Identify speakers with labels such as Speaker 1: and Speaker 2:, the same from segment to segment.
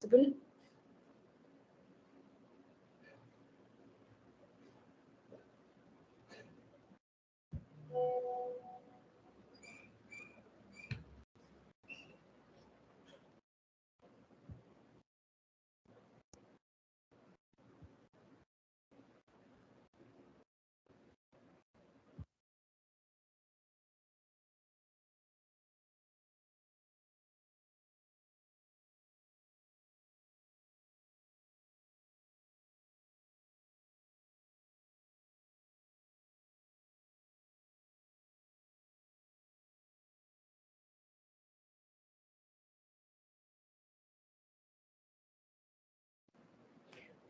Speaker 1: possible.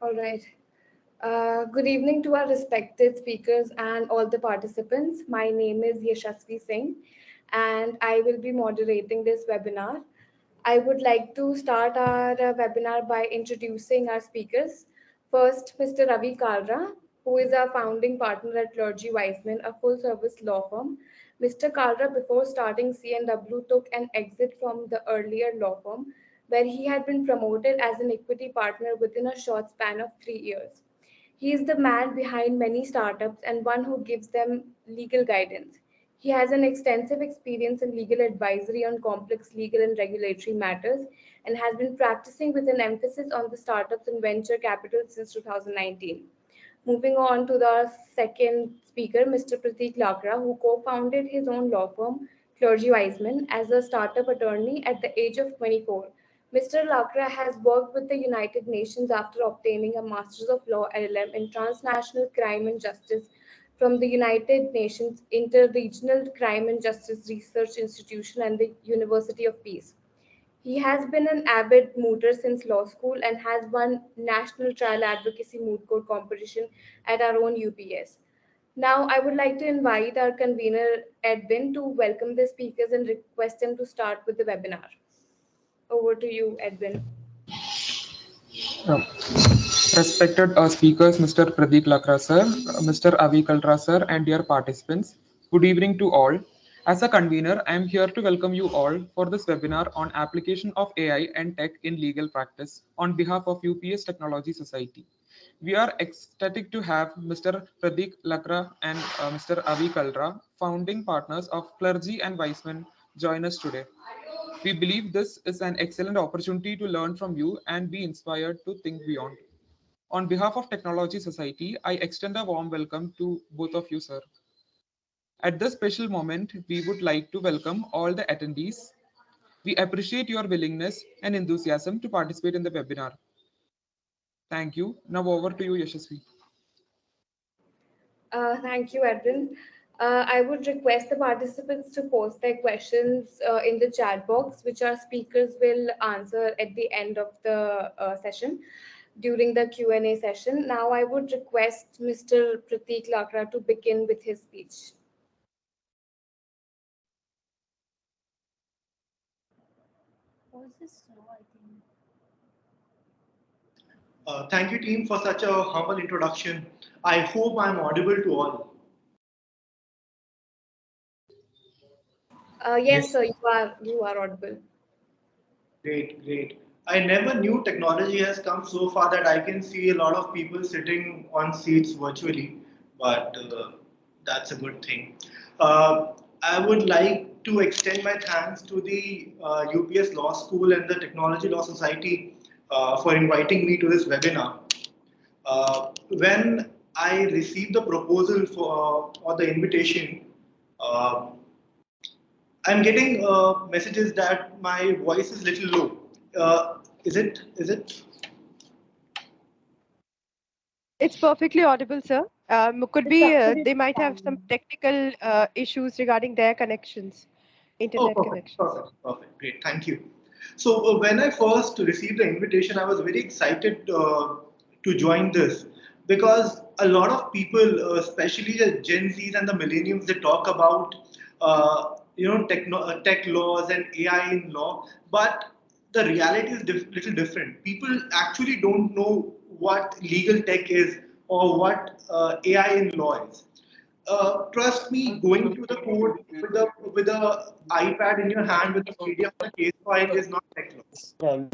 Speaker 1: All right. Good evening to our respected speakers and all the participants. My name is Yashasvi Singh, and I will be moderating this webinar. I would like to start our webinar by introducing our speakers. First, Mr. Ravi Kalra, who is our founding partner at Clergy Wiseman, a full-service law firm. Mr. Kalra, before starting CNW, took an exit from the earlier law firm, where he had been promoted as an equity partner within a short span of 3 years. He is the man behind many startups and one who gives them legal guidance. He has an extensive experience in legal advisory on complex legal and regulatory matters and has been practicing with an emphasis on the startups and venture capital since 2019. Moving on to the second speaker, Mr. Pratik Lakra, who co-founded his own law firm, Clergy Wiseman, as a startup attorney at the age of 24. Mr. Lakra has worked with the United Nations after obtaining a Masters of Law LLM in Transnational Crime and Justice from the United Nations Inter-Regional Crime and Justice Research Institution and the University of Peace. He has been an avid mooter since law school and has won National Trial Advocacy Moot Court competition at our own UPS. Now, I would like to invite our convener, Edwin, to welcome the speakers and request him to start with the webinar. Over to you, Edwin.
Speaker 2: Uh, Respected speakers, Mr. Pradeep Lakra sir, Mr. Avi Kalra sir, and dear participants, good evening to all. As a convener, I am here to welcome you all for this webinar on application of AI and tech in legal practice on behalf of UPS Technology Society. We are ecstatic to have Mr. Pradeep Lakra and Mr. Avi Kalra, founding partners of Clergy and Wiseman, join us today. We believe this is an excellent opportunity to learn from you and be inspired to think beyond. On behalf of Technology Society, I extend a warm welcome to both of you, sir. At this special moment, we would like to welcome all the attendees. We appreciate your willingness and enthusiasm to participate in the webinar. Thank you. Now over to you, Yashasvi.
Speaker 1: Thank you, Edwin. I would request the participants to post their questions in the chat box, which our speakers will answer at the end of the session during the Q&A session. Now, I would request Mr. Pratik Lakra to begin with his speech.
Speaker 3: Thank you, team, for such a humble introduction. I hope I'm audible to all.
Speaker 1: Yes, sir, you are audible.
Speaker 3: Great, great. I never knew technology has come so far that I can see a lot of people sitting on seats virtually, but that's a good thing. I would like to extend my thanks to the UPS Law School and the Technology Law Society for inviting me to this webinar. When I received the proposal for or the invitation, uh, I'm getting messages that my voice is little low. Is it? Is it?
Speaker 4: It's perfectly audible, sir. Could
Speaker 1: It's
Speaker 4: be
Speaker 1: absolutely
Speaker 4: they might have some
Speaker 1: fine.
Speaker 4: technical issues regarding their connections,
Speaker 3: Oh,
Speaker 4: internet
Speaker 3: perfect,
Speaker 4: connections.
Speaker 3: perfect, perfect. Great, thank you. So when I first received the invitation, I was very excited to join this because a lot of people, especially the Gen Zs and the millennials, they talk about tech laws and AI in law, but the reality is little different. People actually don't know what legal tech is or what AI in law is. Trust me, going to the court with a iPad in your hand with a PDF and a case file is not tech law.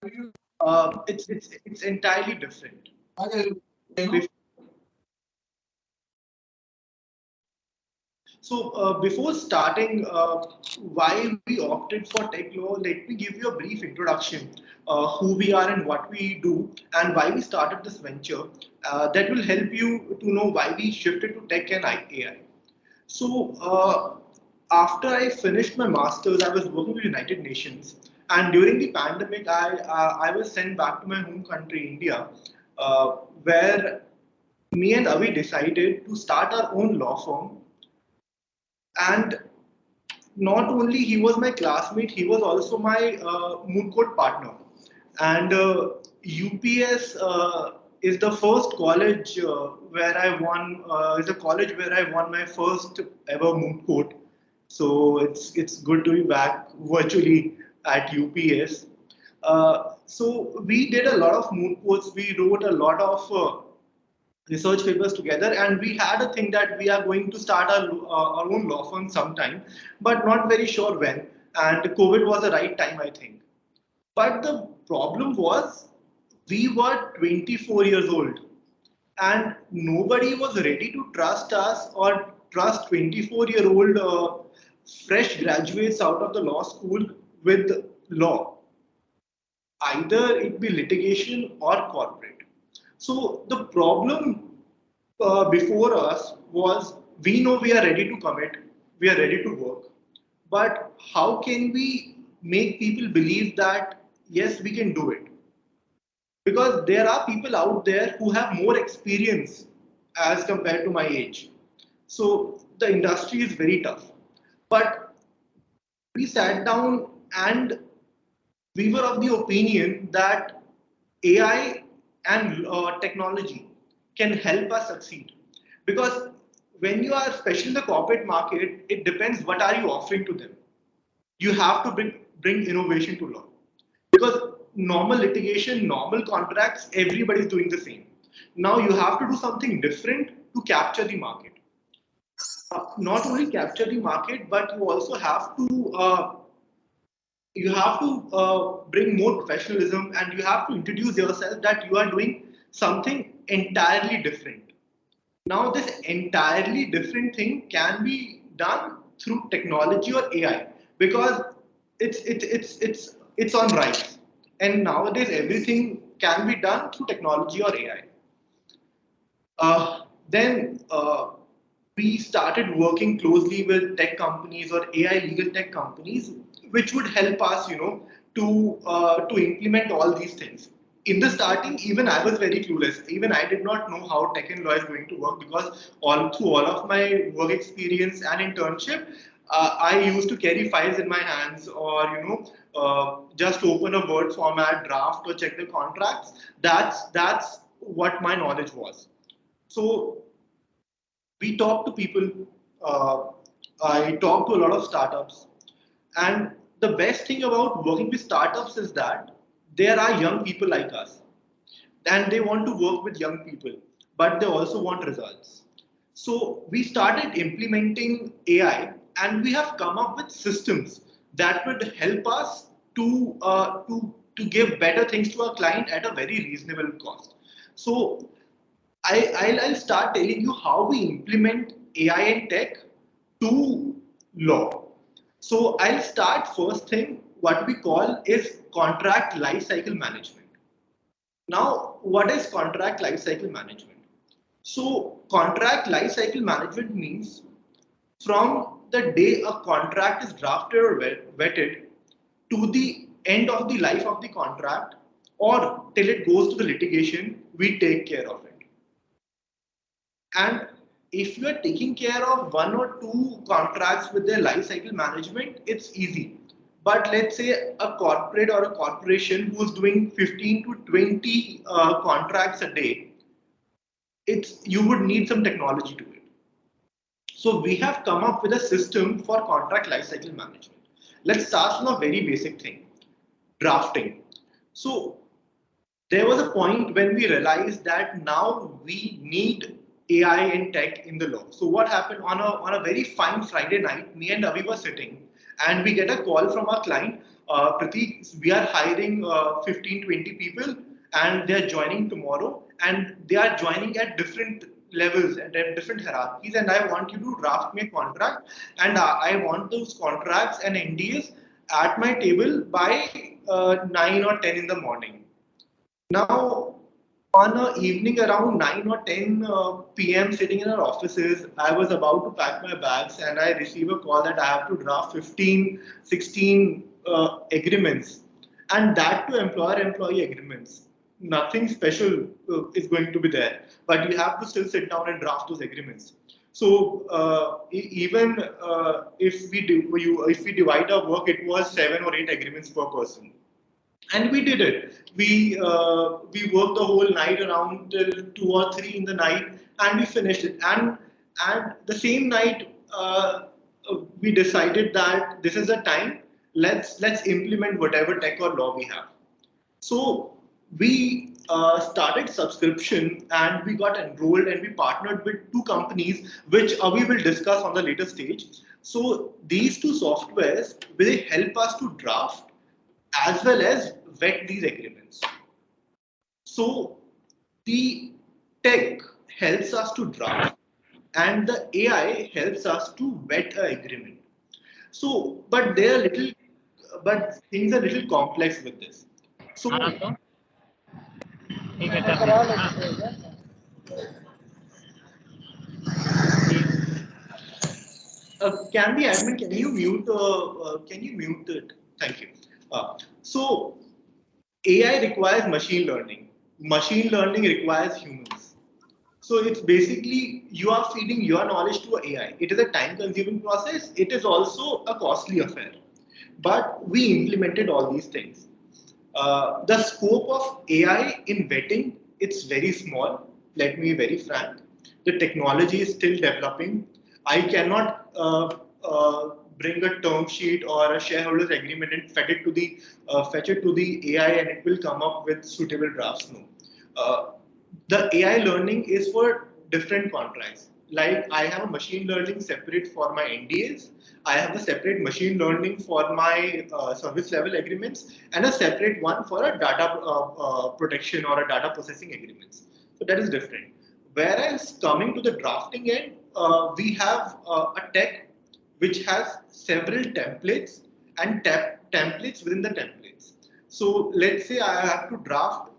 Speaker 3: It's entirely different. So before starting why we opted for tech law, let me give you a brief introduction, who we are and what we do and why we started this venture. That will help you to know why we shifted to tech and AI. So after I finished my masters, I was working with United Nations, and during the pandemic, I was sent back to my home country, India, where me and Avi decided to start our own law firm. And not only he was my classmate, he was also my moot court partner. And UPS is the first college where I won. Is a college where I won my first ever moot court. So it's good to be back virtually at UPS. So we did a lot of moot courts. We wrote a lot of research papers together, and we had a thing that we are going to start our own law firm sometime, but not very sure when. And COVID was the right time, I think. But the problem was we were 24 years old, and nobody was ready to trust us or trust 24-year-old fresh graduates out of the law school with law, either it be litigation or corporate. So the problem before us was, we know we are ready to commit, we are ready to work, but how can we make people believe that yes, we can do it? Because there are people out there who have more experience as compared to my age. So the industry is very tough. But we sat down and we were of the opinion that AI and technology can help us succeed. Because when you are, especially in the corporate market, it depends what are you offering to them. You have to bring innovation to law. Because normal litigation, normal contracts, everybody is doing the same. Now you have to do something different to capture the market. Not only capture the market, but you have to bring more professionalism, and you have to introduce yourself that you are doing something entirely different. Now, this entirely different thing can be done through technology or AI, because it's on rise, and nowadays everything can be done through technology or AI. Then we started working closely with tech companies or AI legal tech companies, which would help us, to implement all these things. In the starting, even I was very clueless. Even I did not know how tech and law is going to work, because all through all of my work experience and internship, I used to carry files in my hands, or just open a Word format, draft, or check the contracts. That's what my knowledge was. So we talk to people. Uh, I talk to a lot of startups, and the best thing about working with startups is that there are young people like us, and they want to work with young people, but they also want results. So we started implementing AI, and we have come up with systems that would help us to give better things to our client at a very reasonable cost. So I'll start telling you how we implement AI and tech to law. So I'll start first thing, what we call is contract lifecycle management. Now, what is contract lifecycle management? So contract lifecycle management means from the day a contract is drafted or vetted to the end of the life of the contract, or till it goes to the litigation, we take care of it. And if you are taking care of one or two contracts with their life cycle management, it's easy. But let's say a corporate or a corporation who's doing 15 to 20 contracts a day, it's you would need some technology to it. So we have come up with a system for contract lifecycle management. Let's start from a very basic thing, drafting. So there was a point when we realized that now we need AI and tech in the law. So what happened on a very fine Friday night, me and Avi were sitting, and we get a call from our client Pratik, we are hiring 15, 20 people and they are joining tomorrow and they are joining at different levels and at different hierarchies and I want you to draft me a contract and I want those contracts and NDAs at my table by 9 or 10 in the morning. Now, on a evening around 9 or 10 p.m. sitting in our offices, I was about to pack my bags and I receive a call that I have to draft 15, 16 agreements and that to employer-employee agreements. Nothing special is going to be there, but you have to still sit down and draft those agreements. So even if we divide our work, it was 7 or 8 agreements per person and we did it. We worked the whole night around till 2 or 3 in the night, and we finished it. And the same night, we decided that this is the time. Let's implement whatever tech or law we have. So we started subscription and we got enrolled and we partnered with 2 companies, which we will discuss on the later stage. So these 2 softwares will help us to draft as well as vet these agreements. So the tech helps us to draft and the AI helps us to vet an agreement. So, but but things are little complex with this. So, can the admin, can you mute it? Thank you. So AI requires machine learning. Machine learning requires humans. So it's basically you are feeding your knowledge to AI. It is a time-consuming process. It is also a costly affair. But we implemented all these things. The scope of AI in vetting, it's very small. Let me be very frank. The technology is still developing. I cannot bring a term sheet or a shareholders agreement and fetch it to the AI and it will come up with suitable drafts. No. The AI learning is for different contracts. Like I have a machine learning separate for my NDAs. I have a separate machine learning for my service level agreements and a separate one for a data protection or a data processing agreements. So that is different. Whereas coming to the drafting end, we have a tech which has several templates and templates within the templates. So let's say I have to draft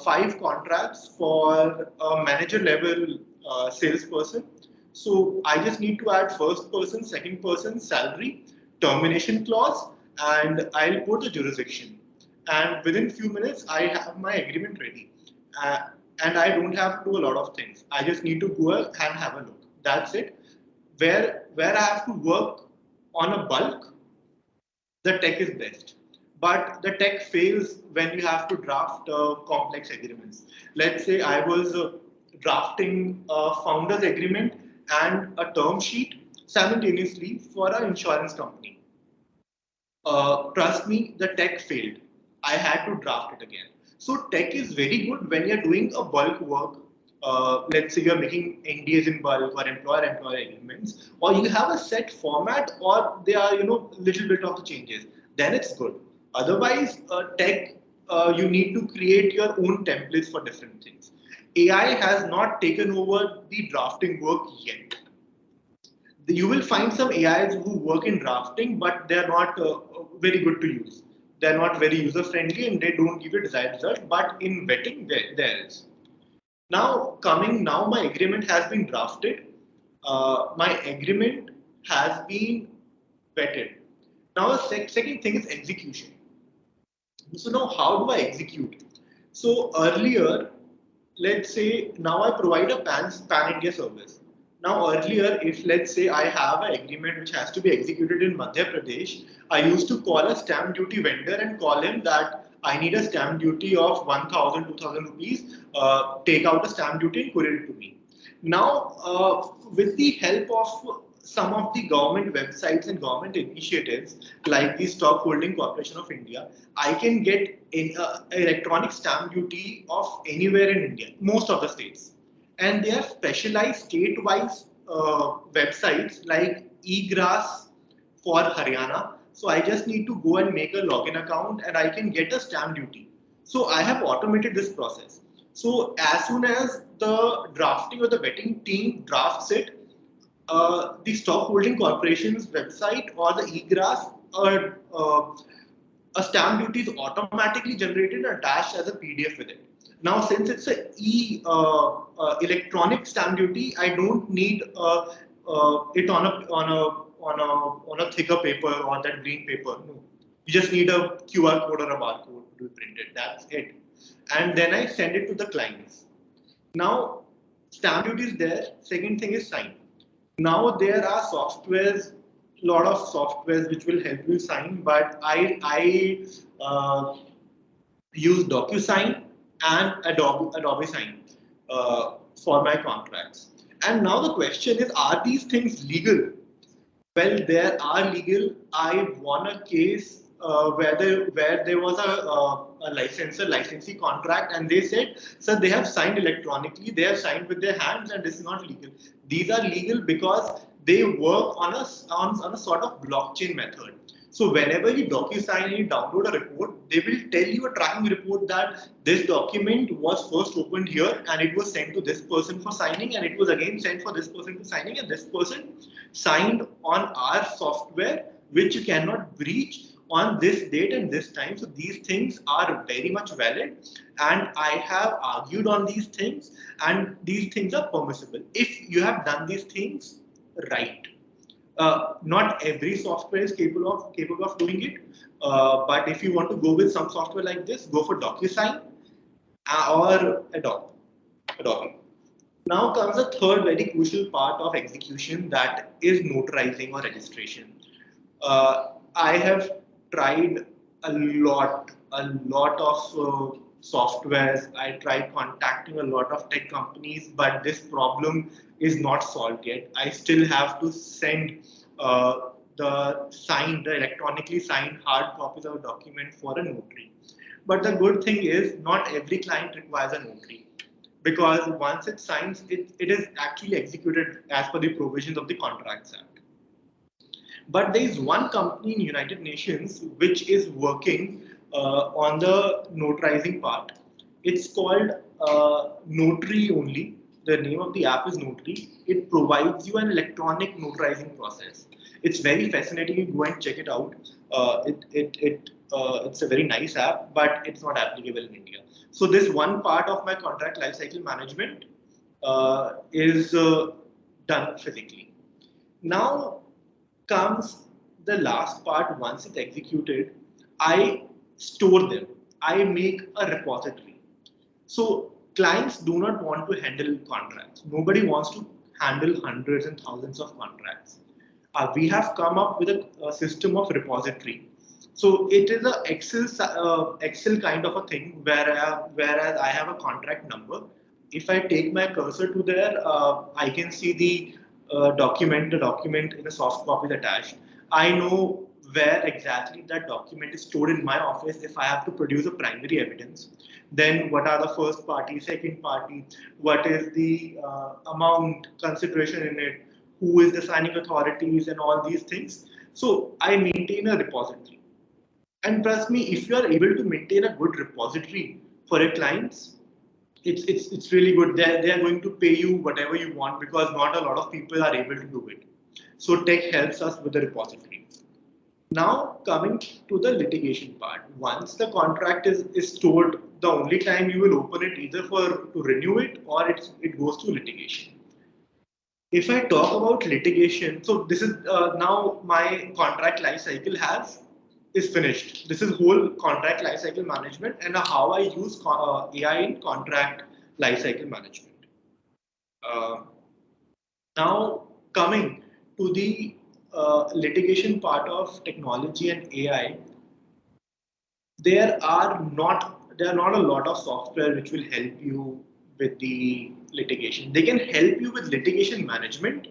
Speaker 3: 5 contracts for a manager level salesperson. So I just need to add first person, second person, salary, termination clause, and I'll put the jurisdiction. And within few minutes, I have my agreement ready. Uh, and I don't have to do a lot of things. I just need to go and have a look. That's it. Where I have to work on a bulk, the tech is best. But the tech fails when you have to draft complex agreements. Let's say I was drafting a founder's agreement and a term sheet simultaneously for an insurance company. Trust me, the tech failed. I had to draft it again. So tech is very good when you're doing a bulk work. Let's say you're making NDAs in bulk or employer-employer agreements, or you have a set format, or they are little bit of the changes. Then it's good. Otherwise, tech you need to create your own templates for different things. AI has not taken over the drafting work yet. You will find some AIs who work in drafting, but they're not very good to use. They're not very user friendly and they don't give you desired result. But in vetting, there is. Now my agreement has been drafted. My agreement has been vetted. Now the second thing is execution. So now how do I execute? So earlier, let's say now I provide a pan India service. Now earlier, if let's say I have an agreement which has to be executed in Madhya Pradesh, I used to call a stamp duty vendor and call him that I need a stamp duty of 1,000, 2,000 rupees. Take out a stamp duty and courier it to me. Now, with the help of some of the government websites and government initiatives like the Stock Holding Corporation of India, I can get electronic stamp duty of anywhere in India, most of the states. And they are specialized state-wise websites like eGrass for Haryana, So I just need to go and make a login account and I can get a stamp duty. So I have automated this process. So as soon as the drafting or the vetting team drafts it, the stock holding corporation's website or the eGrass or a stamp duty is automatically generated and attached as a PDF with it. Now, since it's a electronic stamp duty, I don't need it on a thicker paper or that green paper. No, you just need a QR code or a barcode to be printed. That's it, and then I send it to the clients. Now, stamp duty is there. Second thing is sign. Now there are softwares, lot of softwares which will help you sign, but I use DocuSign and Adobe Sign for my contracts. And now the question is, are these things legal? Well, there are legal. I won a case where there was a licensee contract, and they said, "Sir, they have signed electronically. They have signed with their hands, and this is not legal." These are legal because they work on a sort of blockchain method. So whenever you DocuSign and you download a report, they will tell you a tracking report that this document was first opened here and it was sent to this person for signing, and it was again sent for this person for signing, and this person signed on our software, which you cannot breach on this date and this time. So these things are very much valid, and I have argued on these things, and these things are permissible if you have done these things right. Not every software is capable of doing it, but if you want to go with some software like this, go for DocuSign or Adobe. Now comes a third very crucial part of execution, that is notarizing or registration. I have tried a lot of softwares. I tried contacting a lot of tech companies, but this problem is not solved yet. I still have to send the electronically signed hard copies of a document for a notary. But the good thing is, not every client requires a notary, because once it signs, it is actually executed as per the provisions of the Contracts Act. But there is one company in United Nations which is working on the notarizing part. It's called Notary only. The name of the app is Notary. It provides you an electronic notarizing process. It's very fascinating. You go and check it out. It's a very nice app, but it's not applicable in India. So this one part of my contract lifecycle management is done physically. Now comes the last part. Once it's executed, I store them. I make a repository. So clients do not want to handle contracts. Nobody wants to handle hundreds and thousands of contracts. We have come up with a system of repository. So it is a Excel kind of a thing, whereas I have a contract number. If I take my cursor to there, I can see the document in a soft copy attached. I know where exactly that document is stored in my office if I have to produce a primary evidence. Then what are the first party, second party, what is the amount, consideration in it, who is the signing authorities, and all these things. So I maintain a repository. And trust me, if you are able to maintain a good repository for your clients, it's really good. They are going to pay you whatever you want, because not a lot of people are able to do it. So tech helps us with the repository. Now coming to the litigation part. Once the contract is stored, the only time you will open it either to renew it, or it goes to litigation. If I talk about litigation, so this is now my contract life cycle is finished. This is whole contract lifecycle management and how I use AI in contract lifecycle management. Uh, Now coming to the litigation part of technology and AI, there are not a lot of software which will help you with the litigation. They can help you with litigation management,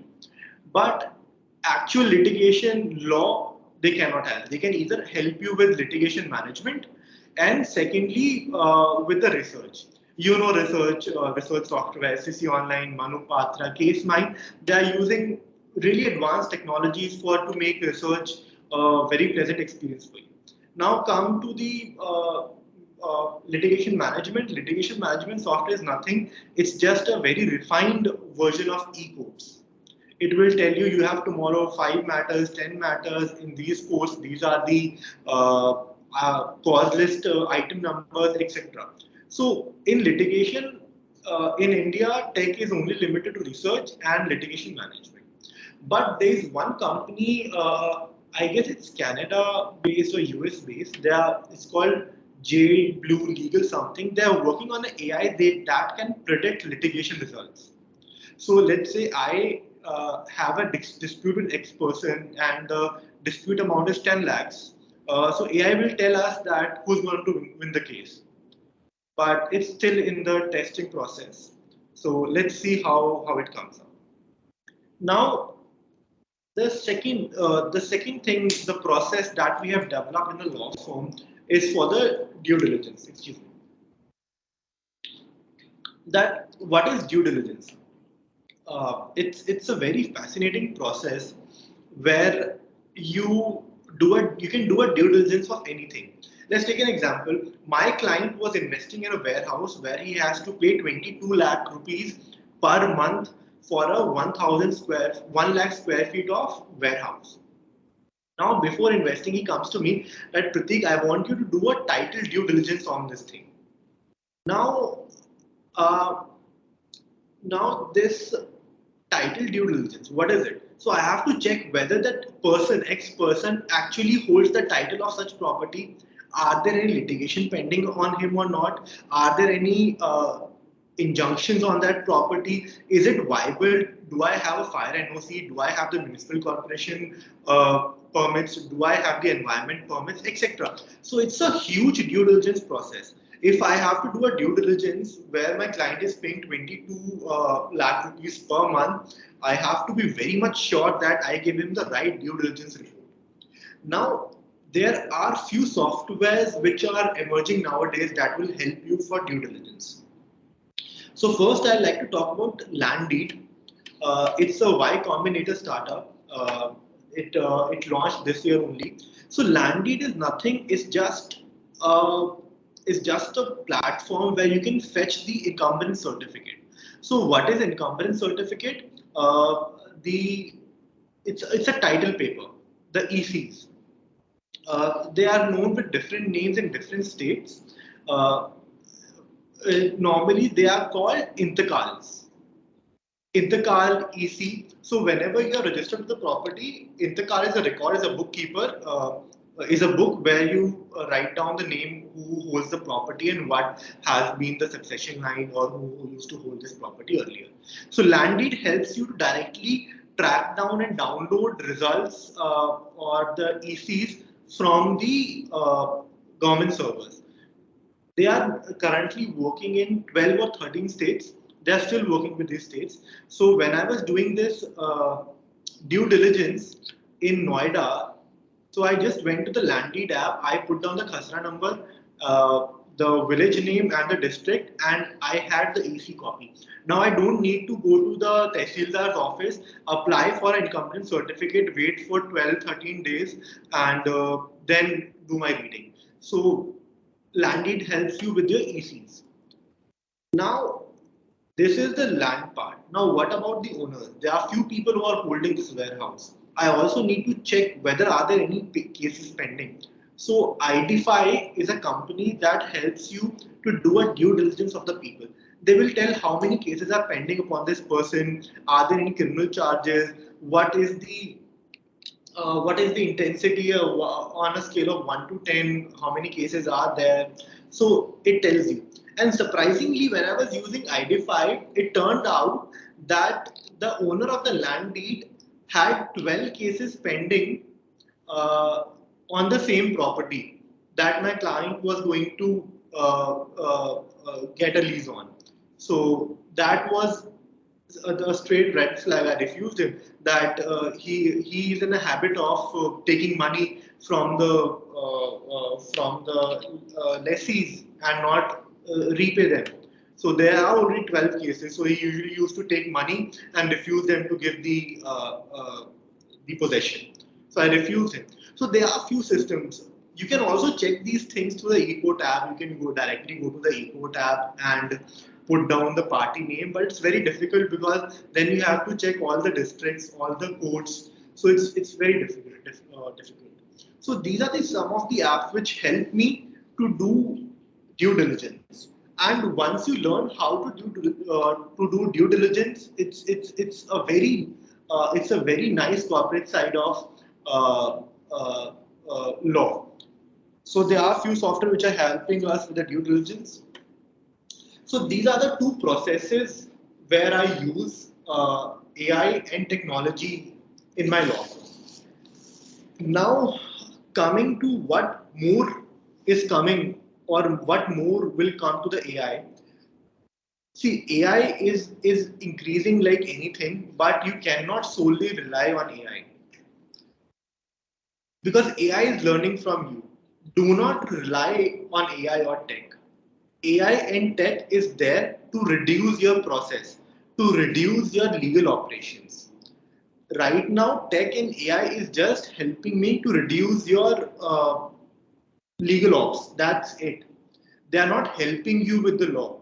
Speaker 3: but actual litigation law they cannot help. They can either help you with litigation management, and secondly with the research. You know, research software, SCC Online, Manupatra, CaseMind. They are using really advanced technologies to make research a very pleasant experience for you. Now come to the litigation management. Litigation management software is nothing. It's just a very refined version of e-courts. It will tell you have tomorrow 5 matters, 10 matters in these courts. These are the cause list item numbers, etc. So in litigation, in India, tech is only limited to research and litigation management. But there is one company, I guess it's Canada based or US based. It's called J Blue Legal something. They are working on an AI that can predict litigation results. So let's say I have a dispute with X person and the dispute amount is 10 lakhs. So AI will tell us that who's going to win the case. But it's still in the testing process. So let's see how it comes out. Now, the second thing, the process that we have developed in the law firm is for the due diligence. Excuse me. That what is due diligence? It's a very fascinating process where you can do a due diligence of anything. Let's take an example. My client was investing in a warehouse where he has to pay 22 lakh rupees per month for a 1 lakh square feet of warehouse. Now, before investing, he comes to me that Pratik, I want you to do a title due diligence on this thing. Now, uh, now this title due diligence, what is it? So I have to check whether that person, X person, actually holds the title of such property. Are there any litigation pending on him or not? Are there any injunctions on that property? Is it viable? Do I have a fire NOC? Do I have the municipal corporation permits? Do I have the environment permits, etc.? So it's a huge due diligence process. If I have to do a due diligence where my client is paying 22 lakh rupees per month, I have to be very much sure that I give him the right due diligence report. Now, there are few softwares which are emerging nowadays that will help you for due diligence. So first, I'd like to talk about Landdeed. It's a Y Combinator startup. It launched this year only. So Landdeed is nothing. Uh, it's just a platform where you can fetch the incumbent certificate. So what is incumbent certificate? The it's a title paper, the ECs. They are known with different names in different states. Uh, Normally, they are called intakals. Intakal EC. So whenever you are registered with the property, Intakal is a record, is a bookkeeper, is a book where you write down the name who holds the property and what has been the succession line or who used to hold this property earlier. So Landdeed helps you to directly track down and download results or the ECs from the government servers. They are currently working in 12 or 13 states. They are still working with these states. So when I was doing this due diligence in Noida, so I just went to the Landdeed app. I put down the Khasra number, the village name and the district, and I had the EC copy. Now I don't need to go to the Tehsildar's office, apply for an incomplete certificate, wait for 12, 13 days, and then do my reading. So Landdeed helps you with your ECs. Now, this is the land part. Now, what about the owners? There are few people who are holding this warehouse. I also need to check whether are there any cases pending. So, Identify is a company that helps you to do a due diligence of the people. They will tell how many cases are pending upon this person. Are there any criminal charges? What is the intensity on a scale of 1 to 10? How many cases are there? So it tells you. And surprisingly, when I was using ID5, it turned out that the owner of the land deed had 12 cases pending uh, on the same property that my client was going to get a lease on. So that was the straight red flag. I refused him that he is in a habit of taking money from the lessees and not repay them. So there are only 12 cases. So he usually used to take money and refuse them to give the possession. So I refused him. So there are few systems. You can also check these things through the eco tab. You can directly go to the eco tab and put down the party name, but it's very difficult because then you have to check all the districts, all the codes. So it's very difficult. So these are some of the apps which help me to do due diligence. And once you learn how to do due diligence, it's a very nice corporate side of uh, uh, law. So there are few software which are helping us with the due diligence. So these are the two processes where I use AI and technology in my law. Now, coming to what more is coming or what more will come to the AI. See, AI is increasing like anything, but you cannot solely rely on AI because AI is learning from you. Do not rely on AI or tech. AI and tech is there to reduce your process, to reduce your legal operations. Right now, tech and AI is just helping me to reduce your legal ops. That's it. They are not helping you with the law.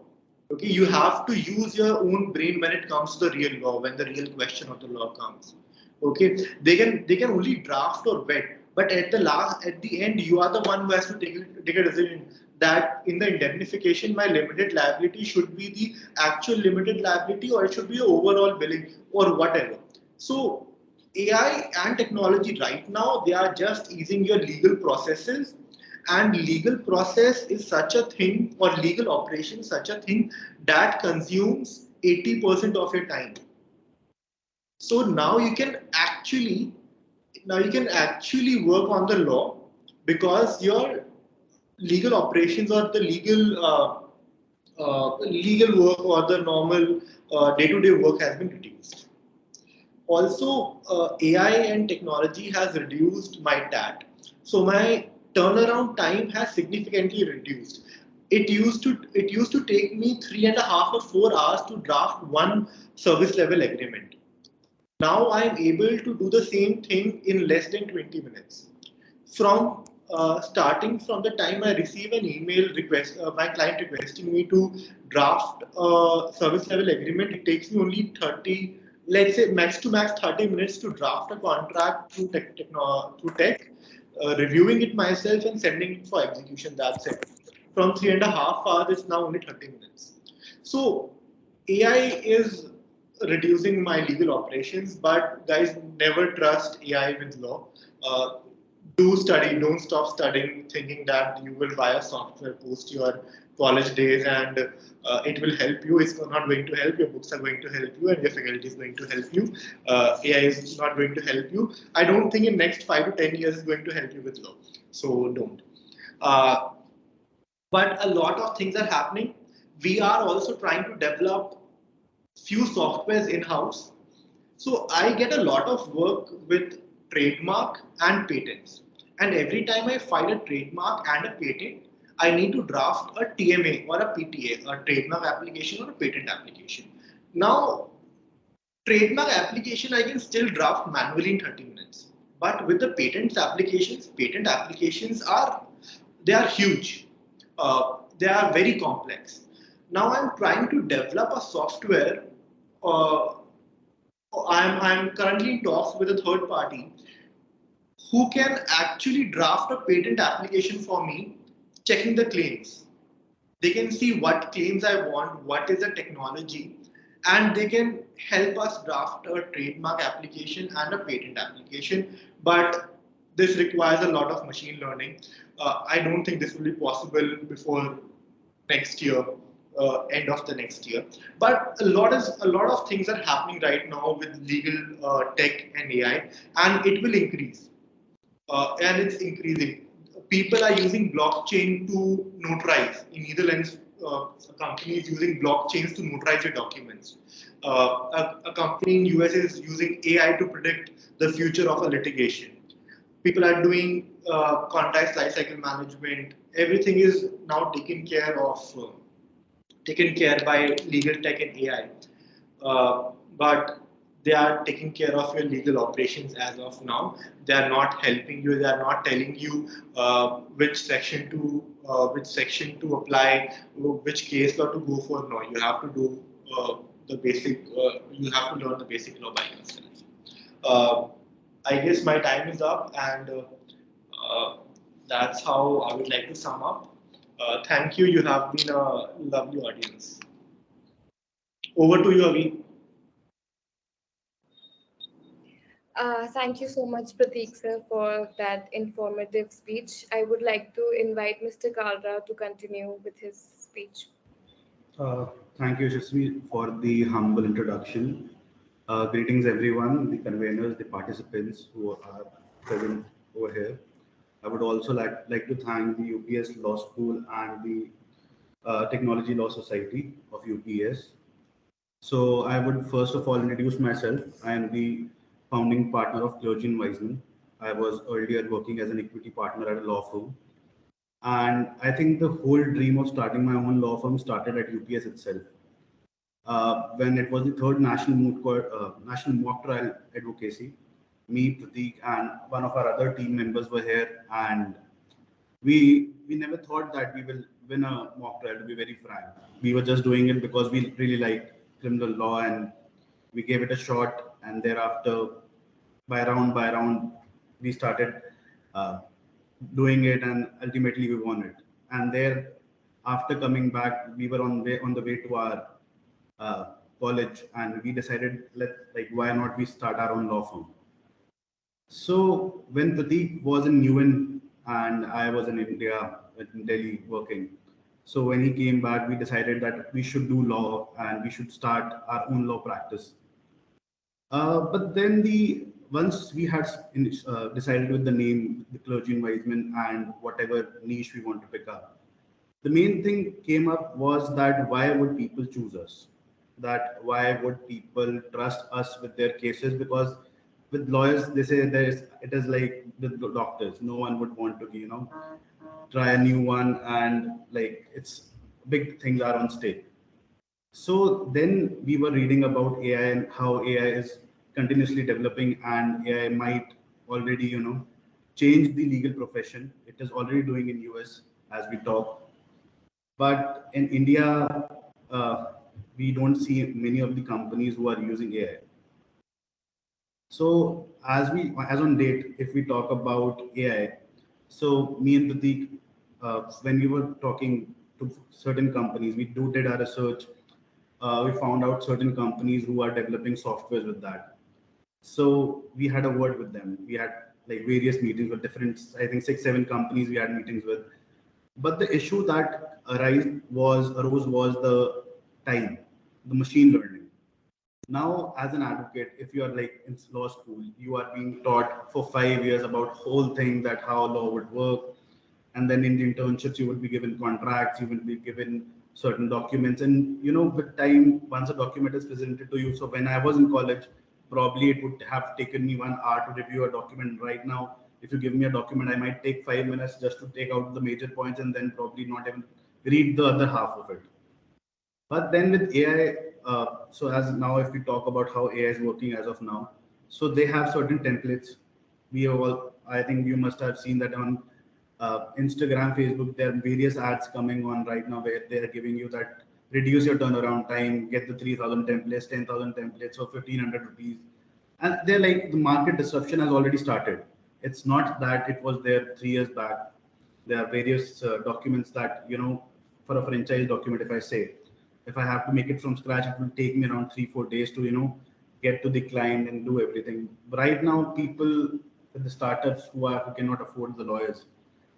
Speaker 3: Okay, you have to use your own brain when it comes to the real law, when the real question of the law comes. Okay, they can only draft or vet, but at the end, you are the one who has to take a decision that in the indemnification, my limited liability should be the actual limited liability or it should be the overall billing or whatever. So AI and technology right now, they are just easing your legal processes, and legal process is such a thing, or legal operation such a thing that consumes 80% of your time. So now you can actually work on the law because your legal operations or the legal work or the normal day-to-day work has been reduced. Also, AI and technology has reduced my TAT. So my turnaround time has significantly reduced. It used to take me 3.5 or 4 hours to draft one service level agreement. Now I'm able to do the same thing in less than 20 minutes. From starting from the time I receive an email request, my client requesting me to draft a service level agreement, it takes me only 30, let's say max to max 30 minutes to draft a contract through tech, reviewing it myself and sending it for execution. That's it. From 3.5 hours, it's now only 30 minutes. So AI is reducing my legal operations, but guys, never trust AI with law. Uh, do study, don't stop studying, thinking that you will buy a software post your college days and it will help you. It's not going to help. Your books are going to help you, and your faculty is going to help you. AI is not going to help you. I don't think in next 5 to 10 years is going to help you with law. So don't. Uh, but a lot of things are happening. We are also trying to develop few softwares in house. So I get a lot of work with trademark and patents. And every time I file a trademark and a patent, I need to draft a TMA or a PTA, a trademark application or a patent application. Now, trademark application I can still draft manually in 30 minutes. But with the patent applications are huge. They are very complex. Now I'm trying to develop a software. Uh, I'm currently in talks with a third party who can actually draft a patent application for me, checking the claims. They can see what claims I want, what is the technology, and they can help us draft a trademark application and a patent application. But this requires a lot of machine learning. I don't think this will be possible before next year, end of the next year. But a lot of things are happening right now with legal tech and AI, and it will increase, and it's increasing. People are using blockchain to notarize. In Netherlands, a company is using blockchains to notarize your documents. A company in US is using AI to predict the future of a litigation. People are doing contract lifecycle management. Everything is now taken care by legal tech and AI. But they are taking care of your legal operations as of now. They are not helping you. They are not telling you which section to apply, which case law to go for. No, you have to do the basic. You have to learn the basic law by yourself. Uh, I guess my time is up, and that's how I would like to sum up. Thank you. You have been a lovely audience. Over to you, Avi.
Speaker 1: Thank you so much, Prateek sir, for that informative speech. I would like to invite Mr. Kalra to continue with his speech.
Speaker 5: Uh, Thank you, Shasvi, for the humble introduction. Greetings, everyone, the conveners, the participants who are present over here. I would also like to thank the UPS Law School and the Technology Law Society of UPS. So I would first of all introduce myself. I am the founding partner of Clergy and Wiseman. I was earlier working as an equity partner at a law firm. And I think the whole dream of starting my own law firm started at UPS itself. When it was the third national mock trial advocacy, me, Prateek, and one of our other team members were here, and we never thought that we will win a mock trial. To be very frank, we were just doing it because we really liked criminal law, and we gave it a shot. And thereafter, by round, we started uh, doing it, and ultimately we won it. And there, after coming back, we were on the way to our uh, college, and we decided, why not we start our own law firm. So when Prateek was in UN and I was in India, in Delhi working, so when he came back, we decided that we should do law and we should start our own law practice. But then the once we had decided with the name, the Clergy and Wiseman, and whatever niche we want to pick up, the main thing came up was that why would people choose us? That why would people trust us with their cases? Because with lawyers, they say it is like the doctors. No one would want to, try a new one, and like it's big things are on stake. So then we were reading about AI and how AI is continuously developing, and AI might already, change the legal profession. It is already doing in US as we talk, but in India, uh, we don't see many of the companies who are using AI. So as on date, if we talk about AI, so me and Prateek, when we were talking to certain companies, we did our research. We found out certain companies who are developing softwares with that. So we had a word with them. We had like various meetings with different, I think 6, 7 companies we had meetings with. But the issue that arose was the time, the machine learning. Now, as an advocate, if you are like in law school, you are being taught for 5 years about whole thing that how law would work, and then in the internships you would be given contracts, you will be given certain documents, and with time, once a document is presented to you. So when I was in college, probably it would have taken me 1 hour to review a document. Right now, if you give me a document, I might take 5 minutes just to take out the major points and then probably not even read the other half of it. But then with AI, so as now if we talk about how AI is working as of now, so they have certain templates. I think you must have seen that on Instagram, Facebook, there are various ads coming on right now where they are giving you that reduce your turnaround time, get the 3,000 templates, 10,000 templates for 1,500 rupees. And they're like the market disruption has already started. It's not that it was there 3 years back. There are various documents that, for a franchise document, if I have to make it from scratch, it will take me around 3, 4 days to, get to the client and do everything. Right now, people, the startups who cannot afford the lawyers,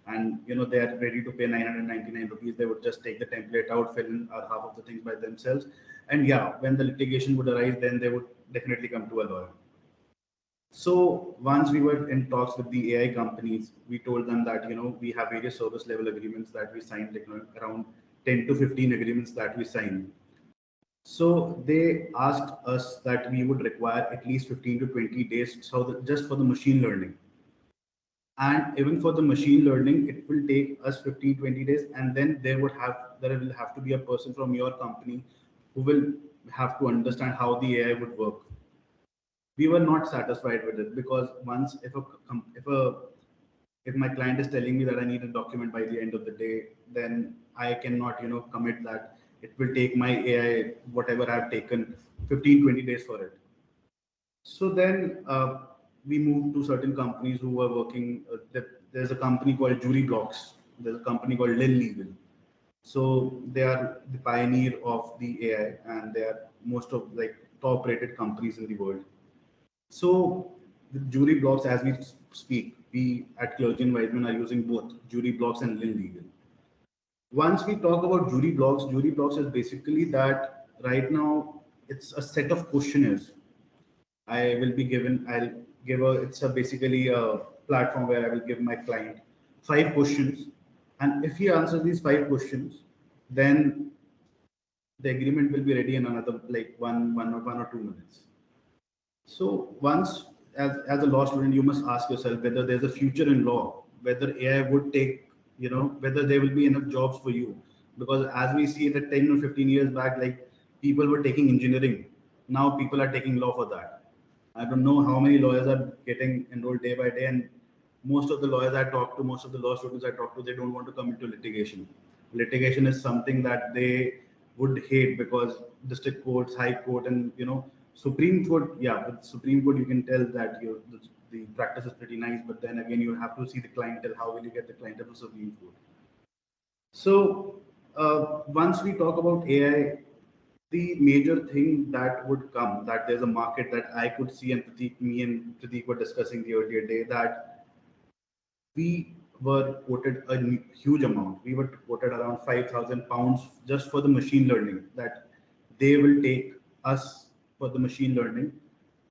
Speaker 5: and they are ready to pay 999 rupees, they would just take the template out, fill in half of the things by themselves. And yeah, when the litigation would arise, then they would definitely come to a lawyer. So once we were in talks with the AI companies, we told them that we have various service level agreements that we signed, like around 10 to 15 agreements that we signed. So they asked us that we would require at least 15 to 20 days, so just for the machine learning. And even for the machine learning, it will take us 15, 20 days, and then there will have to be a person from your company who will have to understand how the AI would work. we were not satisfied with it, because once if my client is telling me that I need a document by the end of the day, then I cannot, commit that it will take my AI whatever I've taken 15-20 days for it. So then we moved to certain companies who were working. There's a company called Jury Blocks. There's a company called Lin Legal. So they are the pioneer of the AI, and they are most of like top rated companies in the world. So the Jury Blocks, as we speak, we at Clergy and Wiseman are using both Jury Blocks and Lin Legal. Once we talk about Jury Blocks is basically that right now it's a set of questionnaires. I'll give it's a basically a platform where I will give my client 5 questions. And if he answers these 5 questions, then the agreement will be ready in another like one or 2 minutes. So once, as a law student, you must ask yourself whether there's a future in law, whether AI would take, whether there will be enough jobs for you. Because as we see that 10 or 15 years back, like people were taking engineering. Now people are taking law for that. I don't know how many lawyers are getting enrolled day by day, and most of the lawyers I talk to, most of the law students I talk to, they don't want to come into litigation. Litigation is something that they would hate, because district courts, high court, and Supreme Court. Yeah, with Supreme Court, you can tell that the practice is pretty nice, but then again, you have to see the clientele. How will you get the clientele to Supreme Court? So once we talk about AI, the major thing that would come, that there's a market that I could see, and me and Prateek were discussing the earlier day, that we were quoted a huge amount. We were quoted around £5,000 just for the machine learning that they will take us for the machine learning.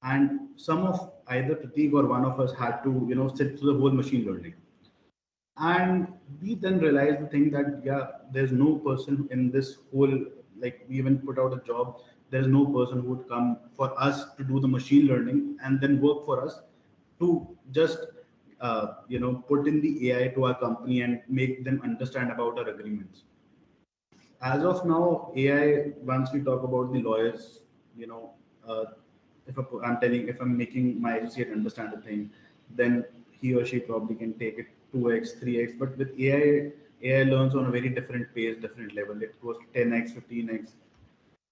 Speaker 5: And some of either Prateek or one of us had to, sit through the whole machine learning. And we then realized the thing that, yeah, there's no person in this whole, like we even put out a job, there's no person who would come for us to do the machine learning and then work for us to just, put in the AI to our company and make them understand about our agreements. As of now, AI, once we talk about the lawyers, uh, if I'm making my associate understand the thing, then he or she probably can take it 2x, 3x. But with AI, AI learns on a very different pace, different level. It goes 10x, 15x.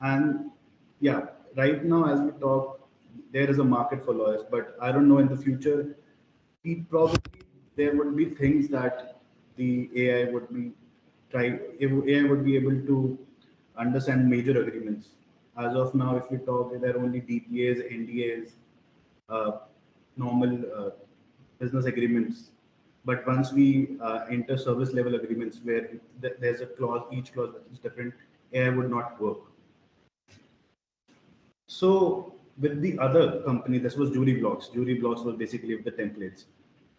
Speaker 5: And yeah, right now, as we talk, there is a market for lawyers, but I don't know in the future, probably there would be things that the AI would be AI would be able to understand major agreements. As of now, if we talk, there are only DPAs, NDAs, uh, normal business agreements. But once we enter service level agreements where there's a clause, each clause is different, AI would not work. So with the other company, this was Jury Blocks. Jury Blocks was basically the templates.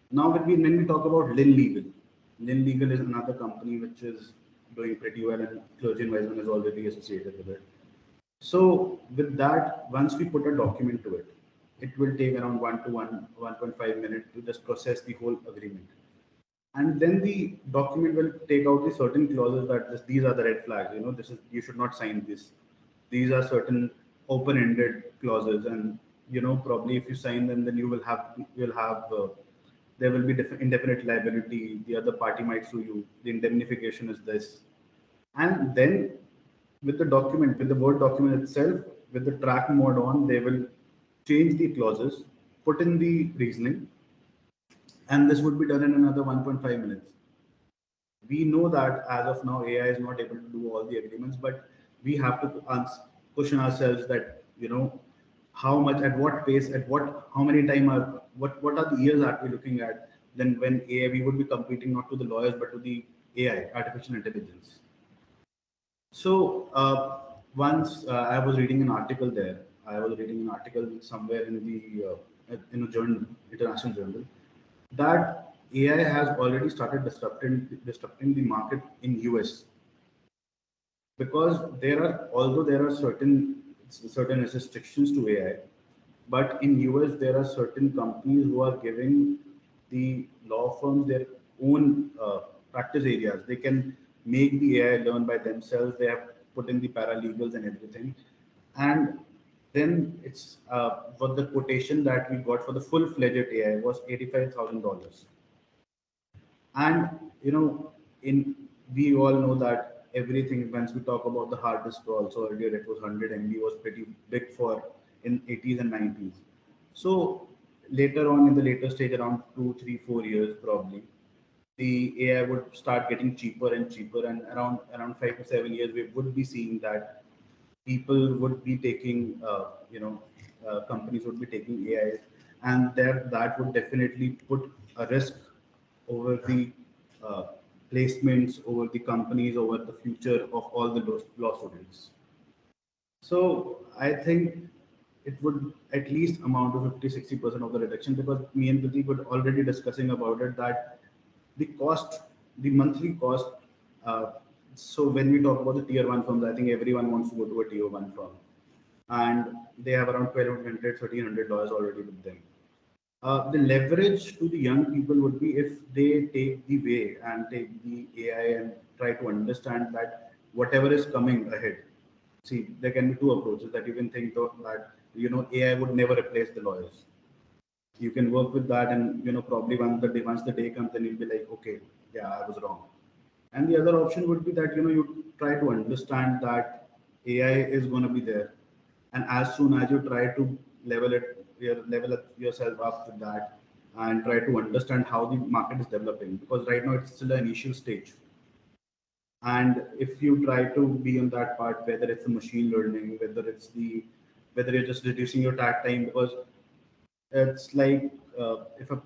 Speaker 5: Now when we talk about Lin Legal, Lin Legal is another company which is doing pretty well, and Clergy and Wiseman is already associated with it. So with that, once we put a document to it, it will take around 1.5 minutes to just process the whole agreement. And then the document will take out the certain clauses that these are the red flags. You should not sign this. These are certain open-ended clauses, and probably if you sign them, then you'll have there will be indefinite liability. The other party might sue you. The indemnification is this, and then with the document, with the Word document itself, with the track mode on, they will change the clauses, put in the reasoning, and this would be done in another 1.5 minutes. We know that as of now, AI is not able to do all the agreements, but we have to question ourselves that, how much, at what pace, how many time what are the years that we're looking at? Then when AI, we would be competing not to the lawyers, but to the AI, artificial intelligence. So once I was reading an article there. I was reading an article somewhere in a journal, international journal, that AI has already started disrupting the market in US, because although there are certain restrictions to AI, but in US there are certain companies who are giving the law firms their own practice areas. They can make the AI learn by themselves. They have put in the paralegals and everything, and then it's what the quotation that we got for the full-fledged AI was $85,000. And in we all know that everything, once we talk about the hard disk also, earlier it was 100 MB was pretty big for in 80s and 90s. So later on in the later stage, around 2, 3, 4 years probably, the AI would start getting cheaper and cheaper, and around 5 to 7 years, we would be seeing that people would be taking, companies would be taking AIs, and that would definitely put a risk over the uh, placements, over the companies, over the future of all the law students. So I think it would at least amount to 50-60% of the reduction, because me and Pratik were already discussing about it that the cost, the monthly cost. Uh, so when we talk about the tier one firms, I think everyone wants to go to a tier one firm, and they have around 1,200, $1,300 already with them. The leverage to the young people would be if they take the way and take the AI and try to understand that whatever is coming ahead. See, there can be two approaches that you can think of, that AI would never replace the lawyers. You can work with that, and probably once the day comes, then you'll be like, okay, yeah, I was wrong. And the other option would be that you try to understand that AI is going to be there, and as soon as you try to level up yourself up with that, and try to understand how the market is developing, because right now it's still an initial stage. And if you try to be on that part, whether it's the machine learning, whether you're just reducing your tag time, because it's like, if a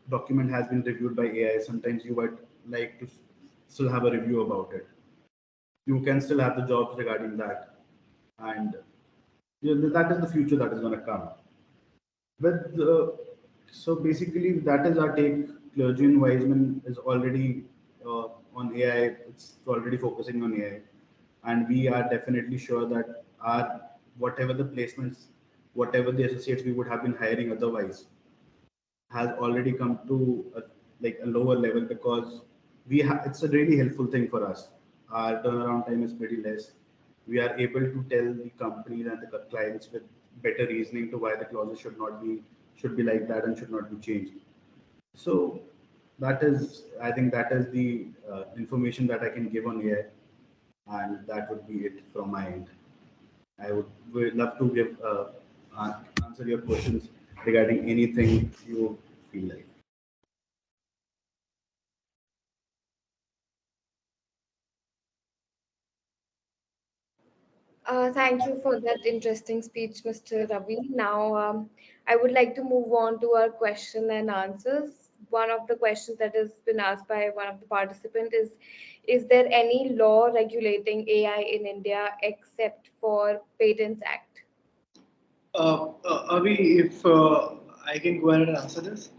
Speaker 5: document has been reviewed by AI, sometimes you would like to still have a review about it. You can still have the jobs regarding that, and that is the future that is going to come. But so basically, that is our take. Clergy and Wiseman is already on AI. It's already focusing on AI, and we are definitely sure that our whatever the placements, whatever the associates we would have been hiring otherwise, has already come to like a lower level, because it's a really helpful thing for us. Our turnaround time is pretty less. We are able to tell the companies and the clients with better reasoning to why the clauses should be like that and should not be changed. So I think that is the information that I can give on here, and that would be it from my end. I would love to answer your questions regarding anything you feel like.
Speaker 1: Thank you for that interesting speech, Mr. Ravi. Now, I would like to move on to our question and answers. One of the questions that has been asked by one of the participants is there any law regulating AI in India except for Patents Act?
Speaker 3: Avi, if I can go ahead and answer this.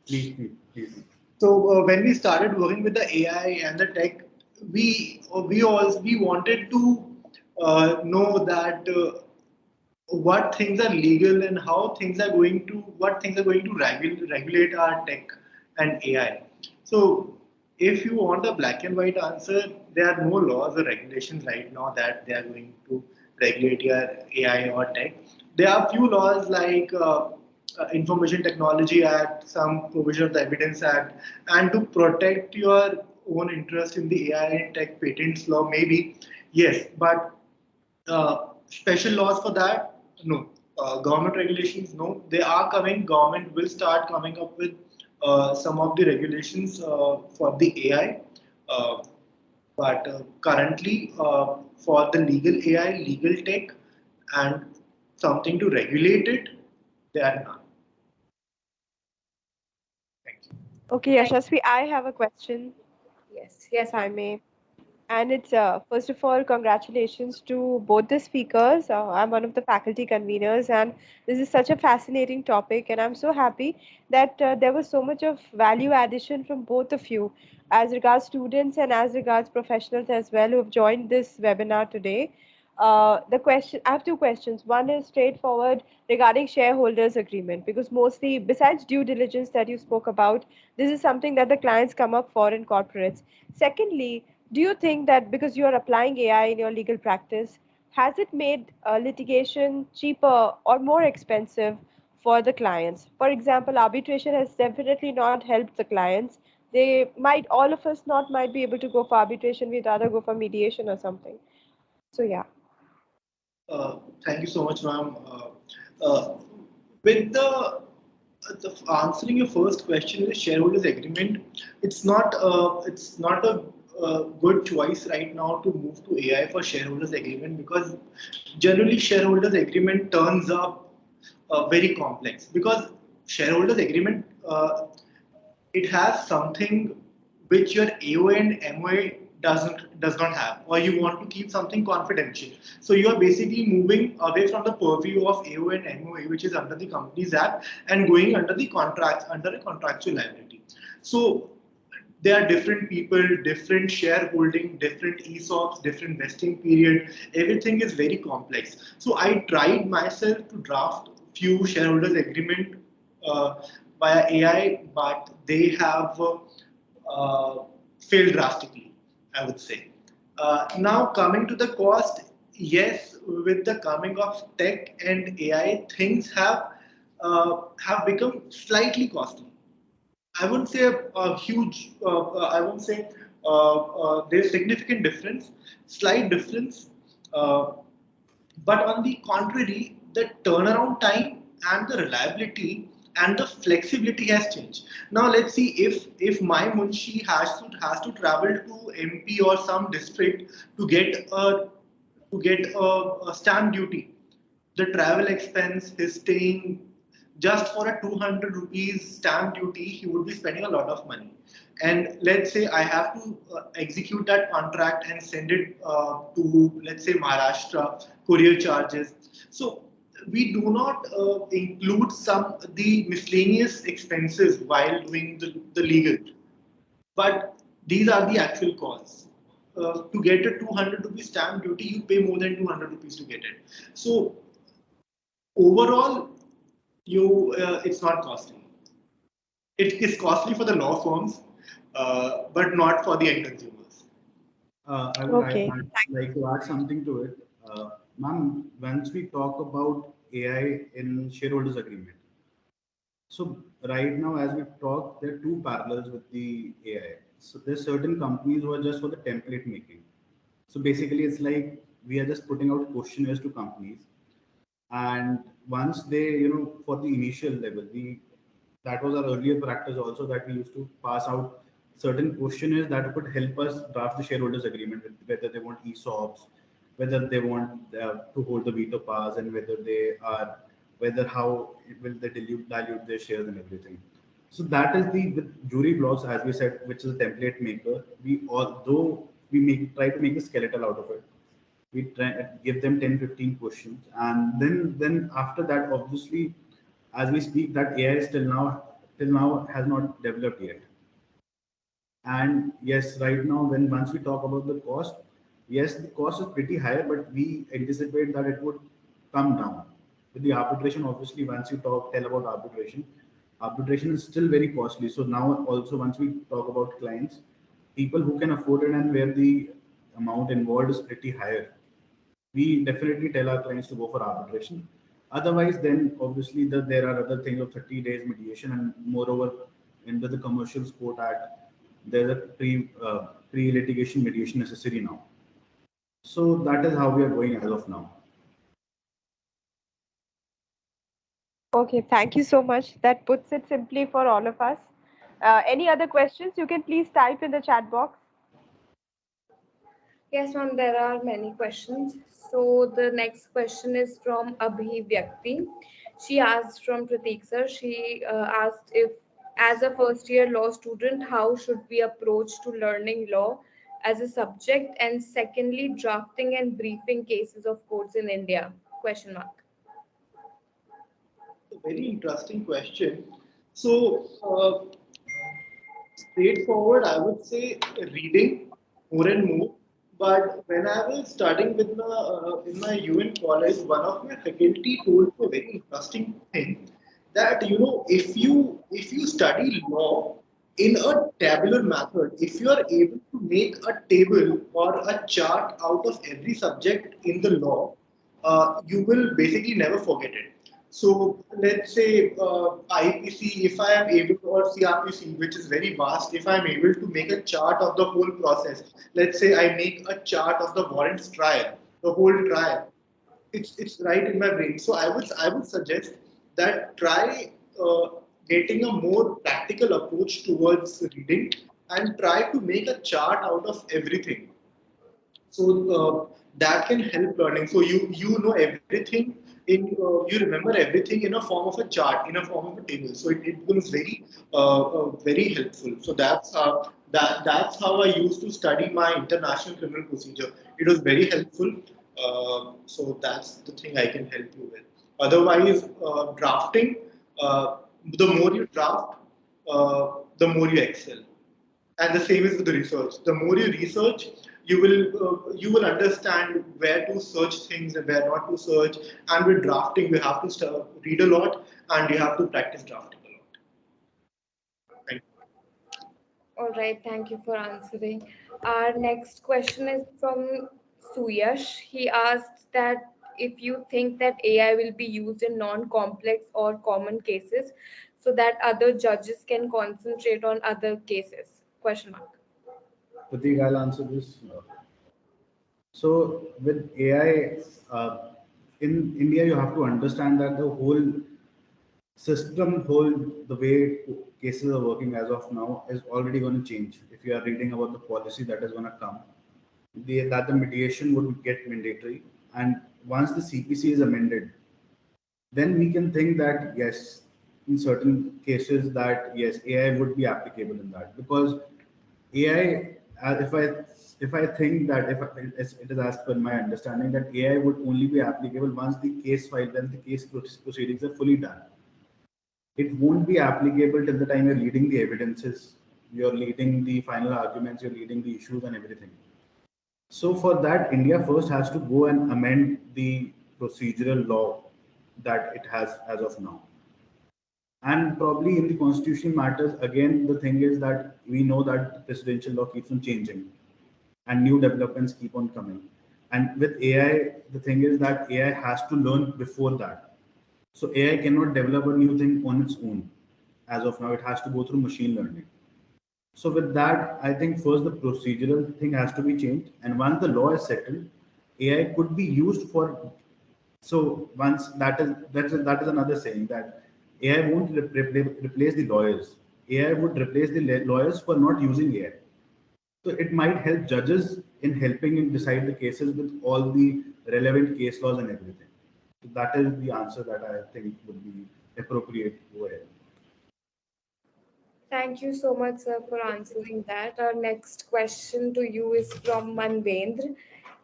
Speaker 5: Please, please, please.
Speaker 3: So when we started working with the AI and the tech, we wanted to know that what things are legal and how things are going to what things are going to regulate our tech and AI. So if you want a black and white answer, there are no laws or regulations right now that they are going to regulate your AI or tech. There are few laws like Information Technology Act, some provision of the Evidence Act, and to protect your own interest in the AI and tech patents law, maybe yes, but special laws for that, no. Government regulations, no. They are coming. Government will start coming up with some of the regulations for the AI. Uh, but currently, for the legal AI, legal tech, and something to regulate it, they are none. Thank you.
Speaker 4: Okay,
Speaker 1: Thank
Speaker 4: Yashasvi, I have a question,
Speaker 1: Yes, yes,
Speaker 4: if I
Speaker 1: ma'am.
Speaker 4: may. And it's first of all, congratulations to both the speakers. I'm one of the faculty conveners, and this is such a fascinating topic. And I'm so happy that there was so much of value addition from both of you, as regards students and as regards professionals as well, who have joined this webinar today. I have two questions. One is straightforward regarding shareholders agreement, because mostly, besides due diligence that you spoke about, this is something that the clients come up for in corporates. Secondly, do you think that because you are applying AI in your legal practice, has it made litigation cheaper or more expensive for the clients? For example, arbitration has definitely not helped the clients. They might, all of us not might be able to go for arbitration. We'd rather go for mediation or something. So yeah.
Speaker 3: Thank you so much, ma'am. Uh, with the answering your first question, the shareholders agreement, it's not a good choice right now to move to AI for shareholders agreement, because generally shareholders agreement turns up very complex, because shareholders agreement, it has something which your AOA and MOA does not have, or you want to keep something confidential. So you are basically moving away from the purview of AOA and MOA, which is under the Companies Act, and going under the contracts, under a contractual liability. So there are different people, different shareholding, different ESOPs, different vesting period. Everything is very complex. So I tried myself to draft few shareholders agreement uh, via AI, but they have failed drastically, I would say. Now coming to the cost, yes, with the coming of tech and AI, things have become slightly costly. I wouldn't say a huge. I won't say there's significant difference, slight difference. Uh, but on the contrary, the turnaround time and the reliability and the flexibility has changed. Now let's see, if my munshi has to travel to MP or some district to get a stamp duty, the travel expense, his staying, just for a 200 rupees stamp duty, he would be spending a lot of money. And let's say I have to execute that contract and send it to, let's say, Maharashtra, courier charges. So we do not include some the miscellaneous expenses while doing the legal, but these are the actual costs. To get a 200 rupees stamp duty, you pay more than 200 rupees to get it. So overall, you it's not costly. It is costly for the law firms, but not for the end consumers.
Speaker 4: Okay.
Speaker 5: I'd like to add something to it. Ma'am, once we talk about AI in shareholders agreement, so right now, as we talk, there are two parallels with the AI. So there's certain companies who are just for the template making. So basically, it's like we are just putting out questionnaires to companies, and once they, for the initial level, we that was our earlier practice also, that we used to pass out certain questionnaires that could help us draft the shareholders agreement, with whether they want ESOPs, whether they want to hold the veto powers, and whether how will they dilute their shares and everything. So that is the with jury blocks, as we said, which is a template maker. We, although we try to make a skeletal out of it, we try give them 10, 15 questions, and then after that, obviously, as we speak, that AI is till now has not developed yet. And yes, right now, when once we talk about the cost, yes, the cost is pretty higher, but we anticipate that it would come down. With the arbitration, obviously, once you tell about arbitration is still very costly. So now also, once we talk about clients, people who can afford it and where the amount involved is pretty higher, we definitely tell our clients to go for arbitration. Otherwise, then obviously there are other things of 30 days mediation, and moreover, under the Commercial Sport Act, there's a pre litigation mediation necessary now. So that is how we are going as of now.
Speaker 4: Okay, thank you so much. That puts it simply for all of us. Any other questions? You can please type in the chat box.
Speaker 1: Yes, ma'am, there are many questions. So the next question is from Abhi Vyakti. She asked from Pratik sir. She asked if, as a first year law student, how should we approach to learning law as a subject, and secondly, drafting and briefing cases of courts in India? Question mark.
Speaker 3: A very interesting question. So, straightforward, I would say reading more and more. But when I was studying with in my UN college, one of my faculty told me a very interesting thing, that if you study law, in a tabular method, if you are able to make a table or a chart out of every subject in the law, you will basically never forget it. So let's say IPC, if I am able, or CRPC, which is very vast, if I am able to make a chart of the whole process, let's say I make a chart of the warrants trial, the whole trial, it's right in my brain. So I would suggest that try getting a more practical approach towards reading and try to make a chart out of everything. So that can help learning. So you know everything you remember everything in a form of a chart, in a form of a table. So it becomes very helpful. So that's how I used to study my international criminal procedure. It was very helpful. So that's the thing I can help you with. Otherwise, drafting, the more you draft, the more you excel. And the same is with the research. The more you research, you will understand where to search things and where not to search. And with drafting, you have to read a lot and you have to practice drafting a lot. Thank
Speaker 1: All right, thank you for answering. Our next question is from Suyash. He asked that if you think that AI will be used in non-complex or common cases so that other judges can concentrate on other cases. Question mark.
Speaker 5: Pratik, I'll answer this. So with AI, in India, you have to understand that the whole system, whole the way cases are working as of now is already going to change. If you are reading about the policy that is going to come, that the mediation would get mandatory, and once the CPC is amended, then we can think that yes, in certain cases that yes, AI would be applicable in that because AI, if I think that if it is as per my understanding that AI would only be applicable once the case file, when the case proceedings are fully done. It won't be applicable till the time you're leading the evidences, you're leading the final arguments, you're leading the issues and everything. So for that, India first has to go and amend the procedural law that it has as of now. And probably in the constitutional matters, again, the thing is that we know that presidential law keeps on changing and new developments keep on coming. And with AI, the thing is that AI has to learn before that. So AI cannot develop a new thing on its own. As of now, it has to go through machine learning. So with that, I think first the procedural thing has to be changed, and once the law is settled, AI could be used for. So once that is another saying that AI won't replace the lawyers. AI would replace the lawyers for not using AI. So it might help judges in helping in decide the cases with all the relevant case laws and everything. So that is the answer that I think would be appropriate over here.
Speaker 1: Thank you so much, sir, for answering that. Our next question to you is from Manvendra.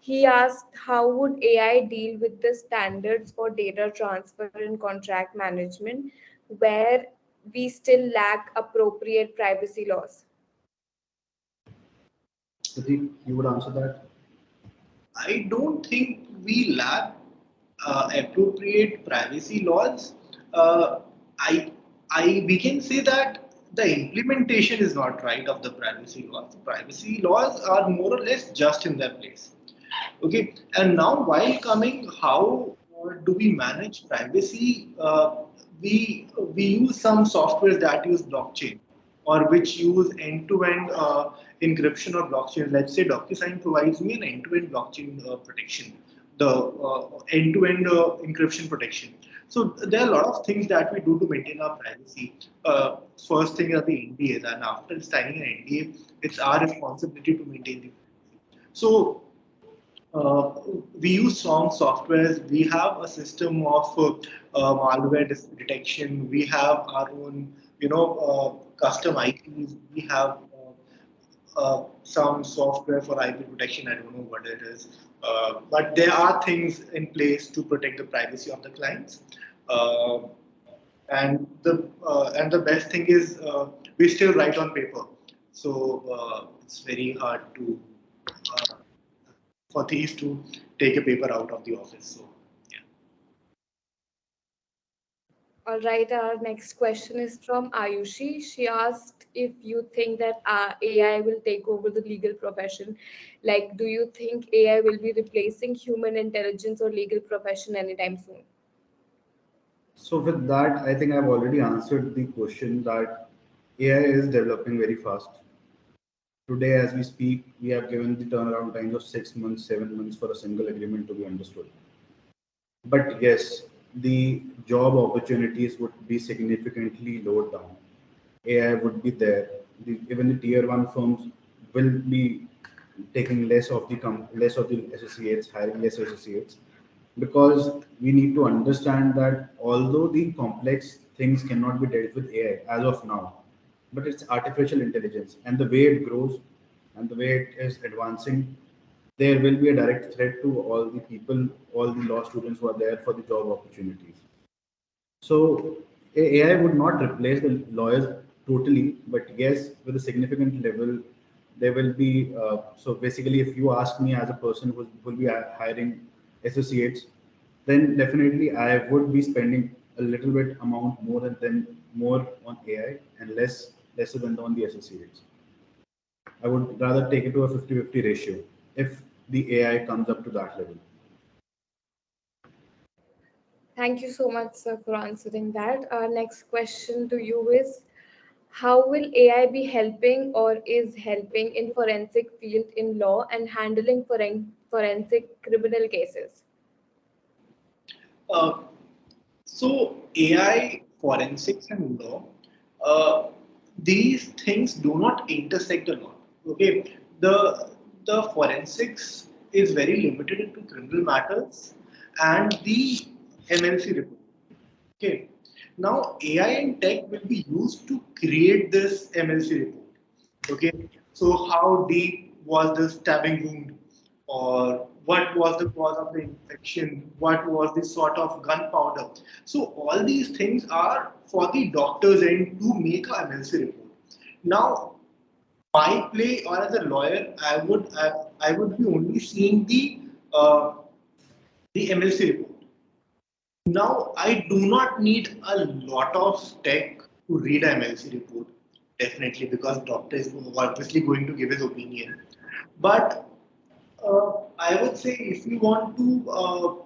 Speaker 1: He asked, how would AI deal with the standards for data transfer and contract management where we still lack appropriate privacy laws?
Speaker 5: Pratik, you would answer that?
Speaker 3: I don't think we lack appropriate privacy laws. Uh, I, we can say that the implementation is not right of the privacy laws. The privacy laws are more or less just in their place. Okay, and now while coming, how do we manage privacy? We use some softwares that use blockchain or which use end-to-end encryption or blockchain. Let's say DocuSign provides me an end-to-end blockchain protection, the end-to-end encryption protection. So there are a lot of things that we do to maintain our privacy. First thing are the NDAs, and after signing an NDA, it's our responsibility to maintain the privacy. So we use strong softwares. We have a system of malware detection. We have our own, custom IPs. We have some software for IP protection. I don't know what it is, but there are things in place to protect the privacy of the clients. Uh, and the best thing is we still write on paper, so it's very hard to uh, for thieves to take a paper out of the office. So, yeah.
Speaker 1: All right, our next question is from Ayushi. She asked if you think that AI will take over the legal profession. Like, do you think AI will be replacing human intelligence or legal profession anytime soon?
Speaker 5: So with that, I think I've already answered the question that AI is developing very fast. Today, as we speak, we have given the turnaround times of 6 months, 7 months for a single agreement to be understood. But yes, the job opportunities would be significantly lowered down. AI would be there. Even the tier one firms will be taking less of the associates, hiring less associates, because we need to understand that although the complex things cannot be dealt with AI as of now, but it's artificial intelligence, and the way it grows and the way it is advancing, there will be a direct threat to all the people, all the law students who are there for the job opportunities. So AI would not replace the lawyers totally, but yes, with a significant level, there will be. So basically, if you ask me as a person who will be hiring associates, then definitely I would be spending a little bit amount more on AI and lesser than on the associates. I would rather take it to a 50-50 ratio if the AI comes up to that level.
Speaker 1: Thank you so much, sir, for answering that. Our next question to you is, how will AI be helping or is helping in forensic field in law and handling forensic criminal cases?
Speaker 3: Uh, so AI, forensics, and law, uh, these things do not intersect a lot. Okay, the forensics is very limited to criminal matters and the MNC report. Okay. Now AI and tech will be used to create this MLC report. Okay. So how deep was the stabbing wound, or what was the cause of the infection? What was the sort of gunpowder? So all these things are for the doctor's end to make a MLC report. Now, my play or as a lawyer, I would be only seeing the MLC report. Now, I do not need a lot of tech to read a MLC report, definitely, because doctor is obviously going to give his opinion. But I would say if you want to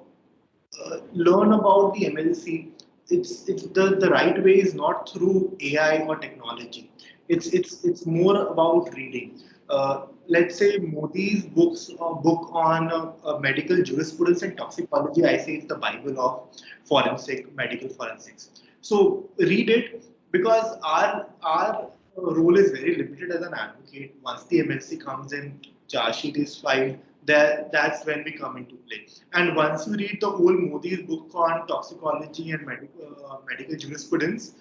Speaker 3: learn about the MLC, it's the right way is not through AI or technology. It's more about reading. Let's say Modi's book on medical jurisprudence and toxicology. I say it's the Bible of medical forensics. So read it, because our role is very limited as an advocate. Once the MLC comes in, charge sheet is filed, that's when we come into play. And once you read the whole Modi's book on toxicology and medical jurisprudence,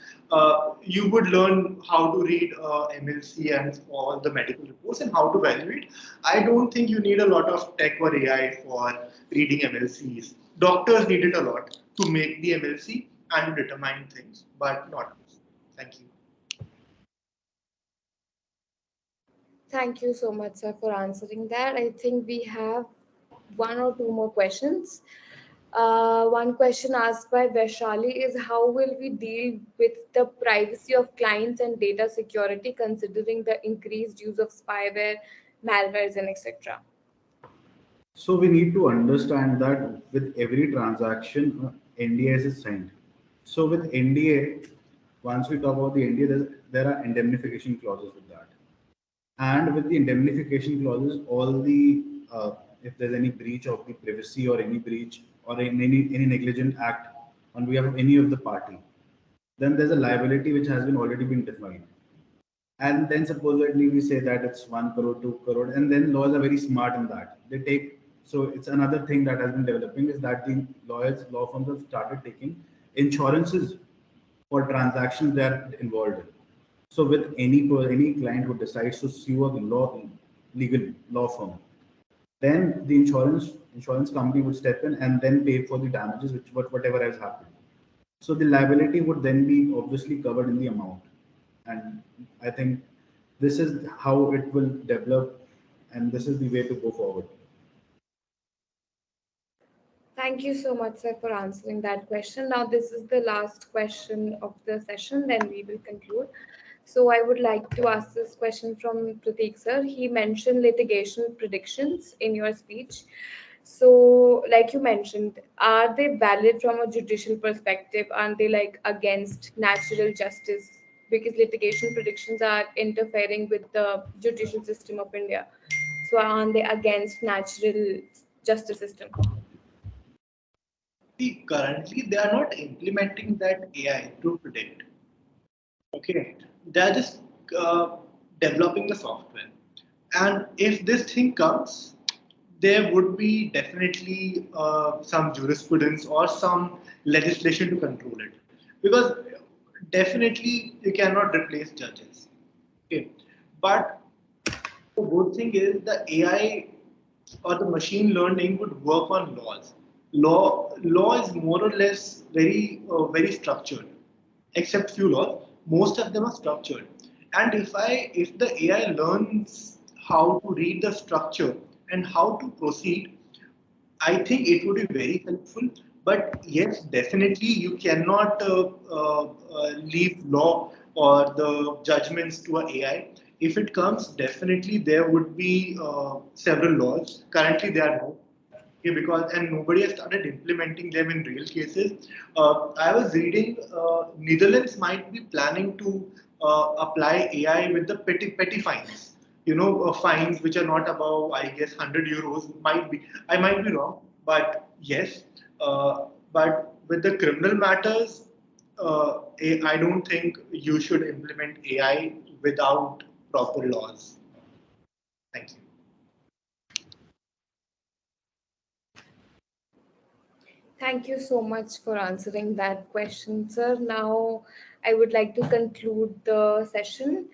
Speaker 3: you would learn how to read MLC and all the medical reports and how to evaluate. I don't think you need a lot of tech or AI for reading MLCs. Doctors need it a lot to make the MLC and to determine things, but not us. Thank you.
Speaker 1: Thank you so much, sir, for answering that. I think we have one or two more questions. One question asked by Vaishali is, how will we deal with the privacy of clients and data security considering the increased use of spyware, malwares, and etc.?
Speaker 5: So we need to understand that with every transaction, NDAs is signed. So with NDA, once we talk about the NDA, there are indemnification clauses with that. And with the indemnification clauses, all the if there's any breach of the privacy or any breach or any negligent act on behalf of any of the party, then there's a liability which has been already been defined. And then supposedly we say that it's 1 crore, 2 crore, and then laws are very smart in that. They take, so it's another thing that has been developing is that the law firms have started taking insurances for transactions they are involved in. So with any client who decides to sue a legal law firm, then the insurance company would step in and then pay for the damages whatever has happened. So the liability would then be obviously covered in the amount. And I think this is how it will develop, and this is the way to go forward.
Speaker 1: Thank you so much, sir, for answering that question. Now, this is the last question of the session, then we will conclude. So, I would like to ask this question from Prateek, sir. He mentioned litigation predictions in your speech. So, like you mentioned, are they valid from a judicial perspective? Aren't they like against natural justice? Because litigation predictions are interfering with the judicial system of India. So, aren't they against natural justice system?
Speaker 3: See, currently they are not implementing that AI to predict. Okay, they are just uh, developing the software. And if this thing comes, there would be definitely some jurisprudence or some legislation to control it. Because definitely you cannot replace judges. Okay, but the good thing is the AI or the machine learning would work on laws. Law is more or less very structured, except few laws. Most of them are structured. And if the AI learns how to read the structure and how to proceed, I think it would be very helpful. But yes, definitely you cannot leave law or the judgments to an AI. If it comes, definitely there would be several laws. Currently, there are no. Okay, because and nobody has started implementing them in real cases. I was reading Netherlands might be planning to apply AI with the petty fines. Fines which are not above, I guess, €100 might be. I might be wrong, but yes. But with the criminal matters, I don't think you should implement AI without proper laws. Thank you.
Speaker 1: Thank you so much for answering that question, sir. Now, I would like to conclude the session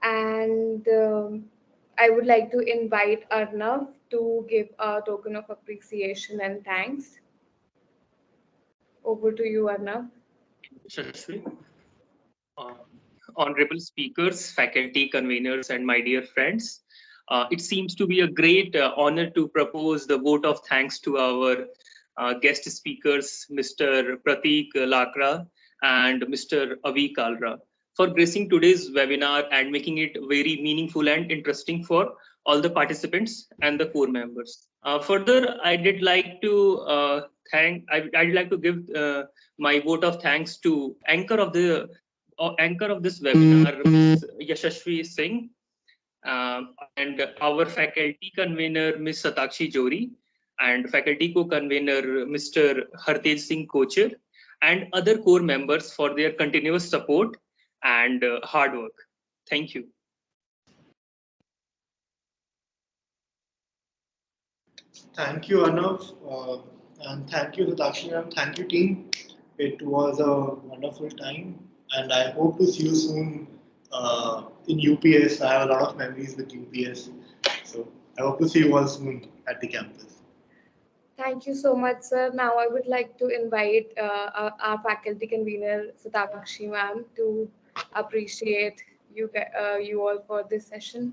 Speaker 1: and I would like to invite Arnav to give a token of appreciation and thanks. Over to you, Arnav.
Speaker 6: Shashvi. Uh, Honorable speakers, faculty, conveners, and my dear friends, it seems to be a great honor to propose the vote of thanks to our guest speakers, Mr. Pratik Lakra and Mr. Avi Kalra, for gracing today's webinar and making it very meaningful and interesting for all the participants and the core members. Further, I did like to I'd like to give my vote of thanks to anchor of this webinar, Ms. Yashashvi Singh, and our faculty convener, Ms. Satakshi Jori, and faculty co-convener, Mr. Hartej Singh Kocher, and other core members for their continuous support and hard work. Thank you.
Speaker 3: Thank you, Arnav, and thank you, Satakshi ma'am. Thank you, team. It was a wonderful time, and I hope to see you soon in UPS. I have a lot of memories with UPS, so I hope to see you all soon at the campus.
Speaker 1: Thank you so much, sir. Now, I would like to invite our faculty convener, Satakshi ma'am, to appreciate you all for this session.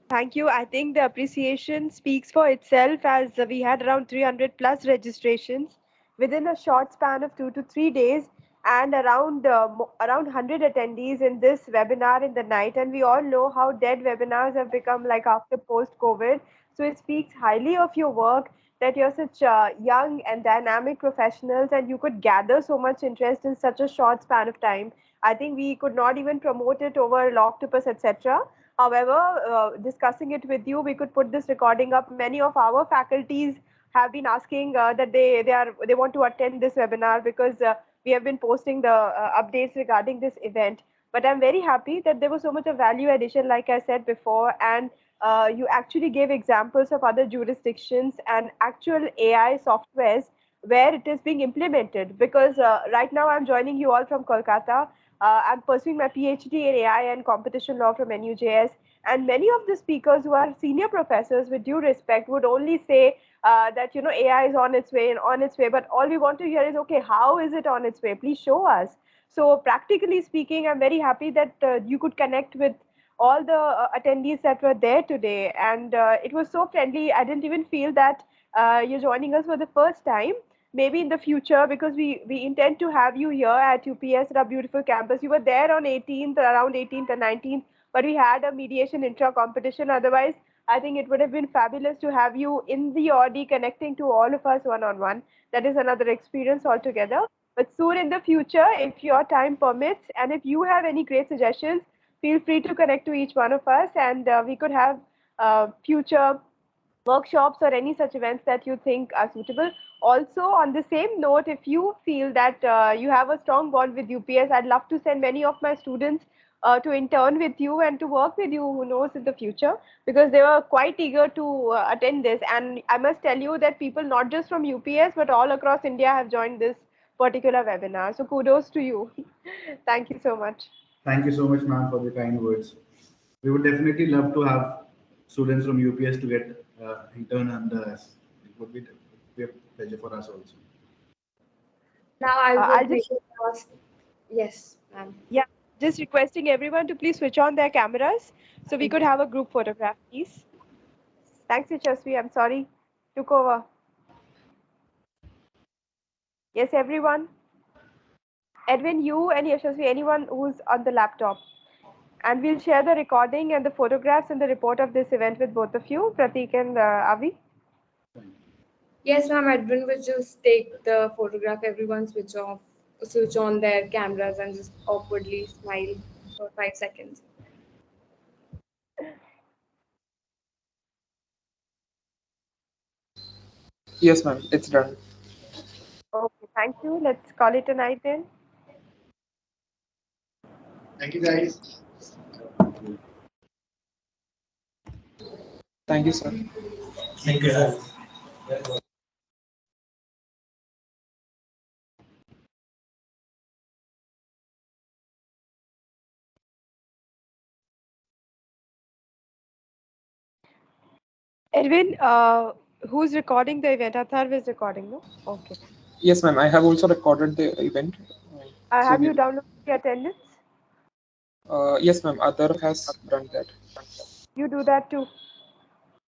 Speaker 4: Thank you. I think the appreciation speaks for itself as we had around 300 plus registrations within a short span of 2 to 3 days and around 100 attendees in this webinar in the night. And we all know how dead webinars have become like after post COVID. So it speaks highly of your work that you're such young and dynamic professionals and you could gather so much interest in such a short span of time. I think we could not even promote it over Loctopus, etc. However, discussing it with you, we could put this recording up. Many of our faculties have been asking that they want to attend this webinar because we have been posting the updates regarding this event. But I'm very happy that there was so much of value addition, like I said before, and you actually gave examples of other jurisdictions and actual AI softwares where it is being implemented. Because right now I'm joining you all from Kolkata. I'm pursuing my PhD in AI and competition law from NUJS. And many of the speakers who are senior professors, with due respect, would only say that AI is on its way and on its way. But all we want to hear is, okay, how is it on its way? Please show us. So practically speaking, I'm very happy that you could connect with all the attendees that were there today, and it was so friendly. I didn't even feel that you're joining us for the first time. Maybe in the future, because we intend to have you here at UPS at our beautiful campus. You were there on 18th, around 18th and 19th, but we had a mediation intra competition. Otherwise, I think it would have been fabulous to have you in the Audi connecting to all of us one on one. That is another experience altogether. But soon in the future, if your time permits, and if you have any great suggestions, feel free to connect to each one of us, and we could have future workshops or any such events that you think are suitable. Also, on the same note, if you feel that you have a strong bond with UPS, I'd love to send many of my students to intern with you and to work with you, who knows, in the future, because they were quite eager to attend this. And I must tell you that people not just from UPS but all across India have joined this particular webinar. So kudos to you. Thank you so much.
Speaker 5: Thank you so much, ma'am, for the kind words. We would definitely love to have students from UPS to get intern under us. It would be a pleasure for us also.
Speaker 1: Now I
Speaker 4: I'll
Speaker 1: would make
Speaker 4: just,
Speaker 1: a last. Yes, ma'am.
Speaker 4: yeah, just requesting everyone to please switch on their cameras so we could have a group photograph, please. Thanks, Yashasvi. I'm sorry. Took over. Yes, everyone. Edwin, you and Yashasvi, anyone who's on the laptop. And we'll share the recording and the photographs and the report of this event with both of you, Pratik and Avi.
Speaker 1: Yes, ma'am. Edwin will just take the photograph. Everyone switch on their cameras, and just awkwardly smile for 5 seconds.
Speaker 2: Yes, ma'am. It's done.
Speaker 4: Okay, thank you. Let's call it a night then.
Speaker 3: Thank you, guys.
Speaker 2: Thank you, sir.
Speaker 3: Thank you, sir.
Speaker 4: Edwin, who's recording the event? Atharv is recording, no? Okay.
Speaker 2: Yes, ma'am. I have also recorded the event. So
Speaker 4: Have
Speaker 2: we,
Speaker 4: you downloaded the attendance?
Speaker 2: yes, ma'am. Other has done that.
Speaker 4: You do that too.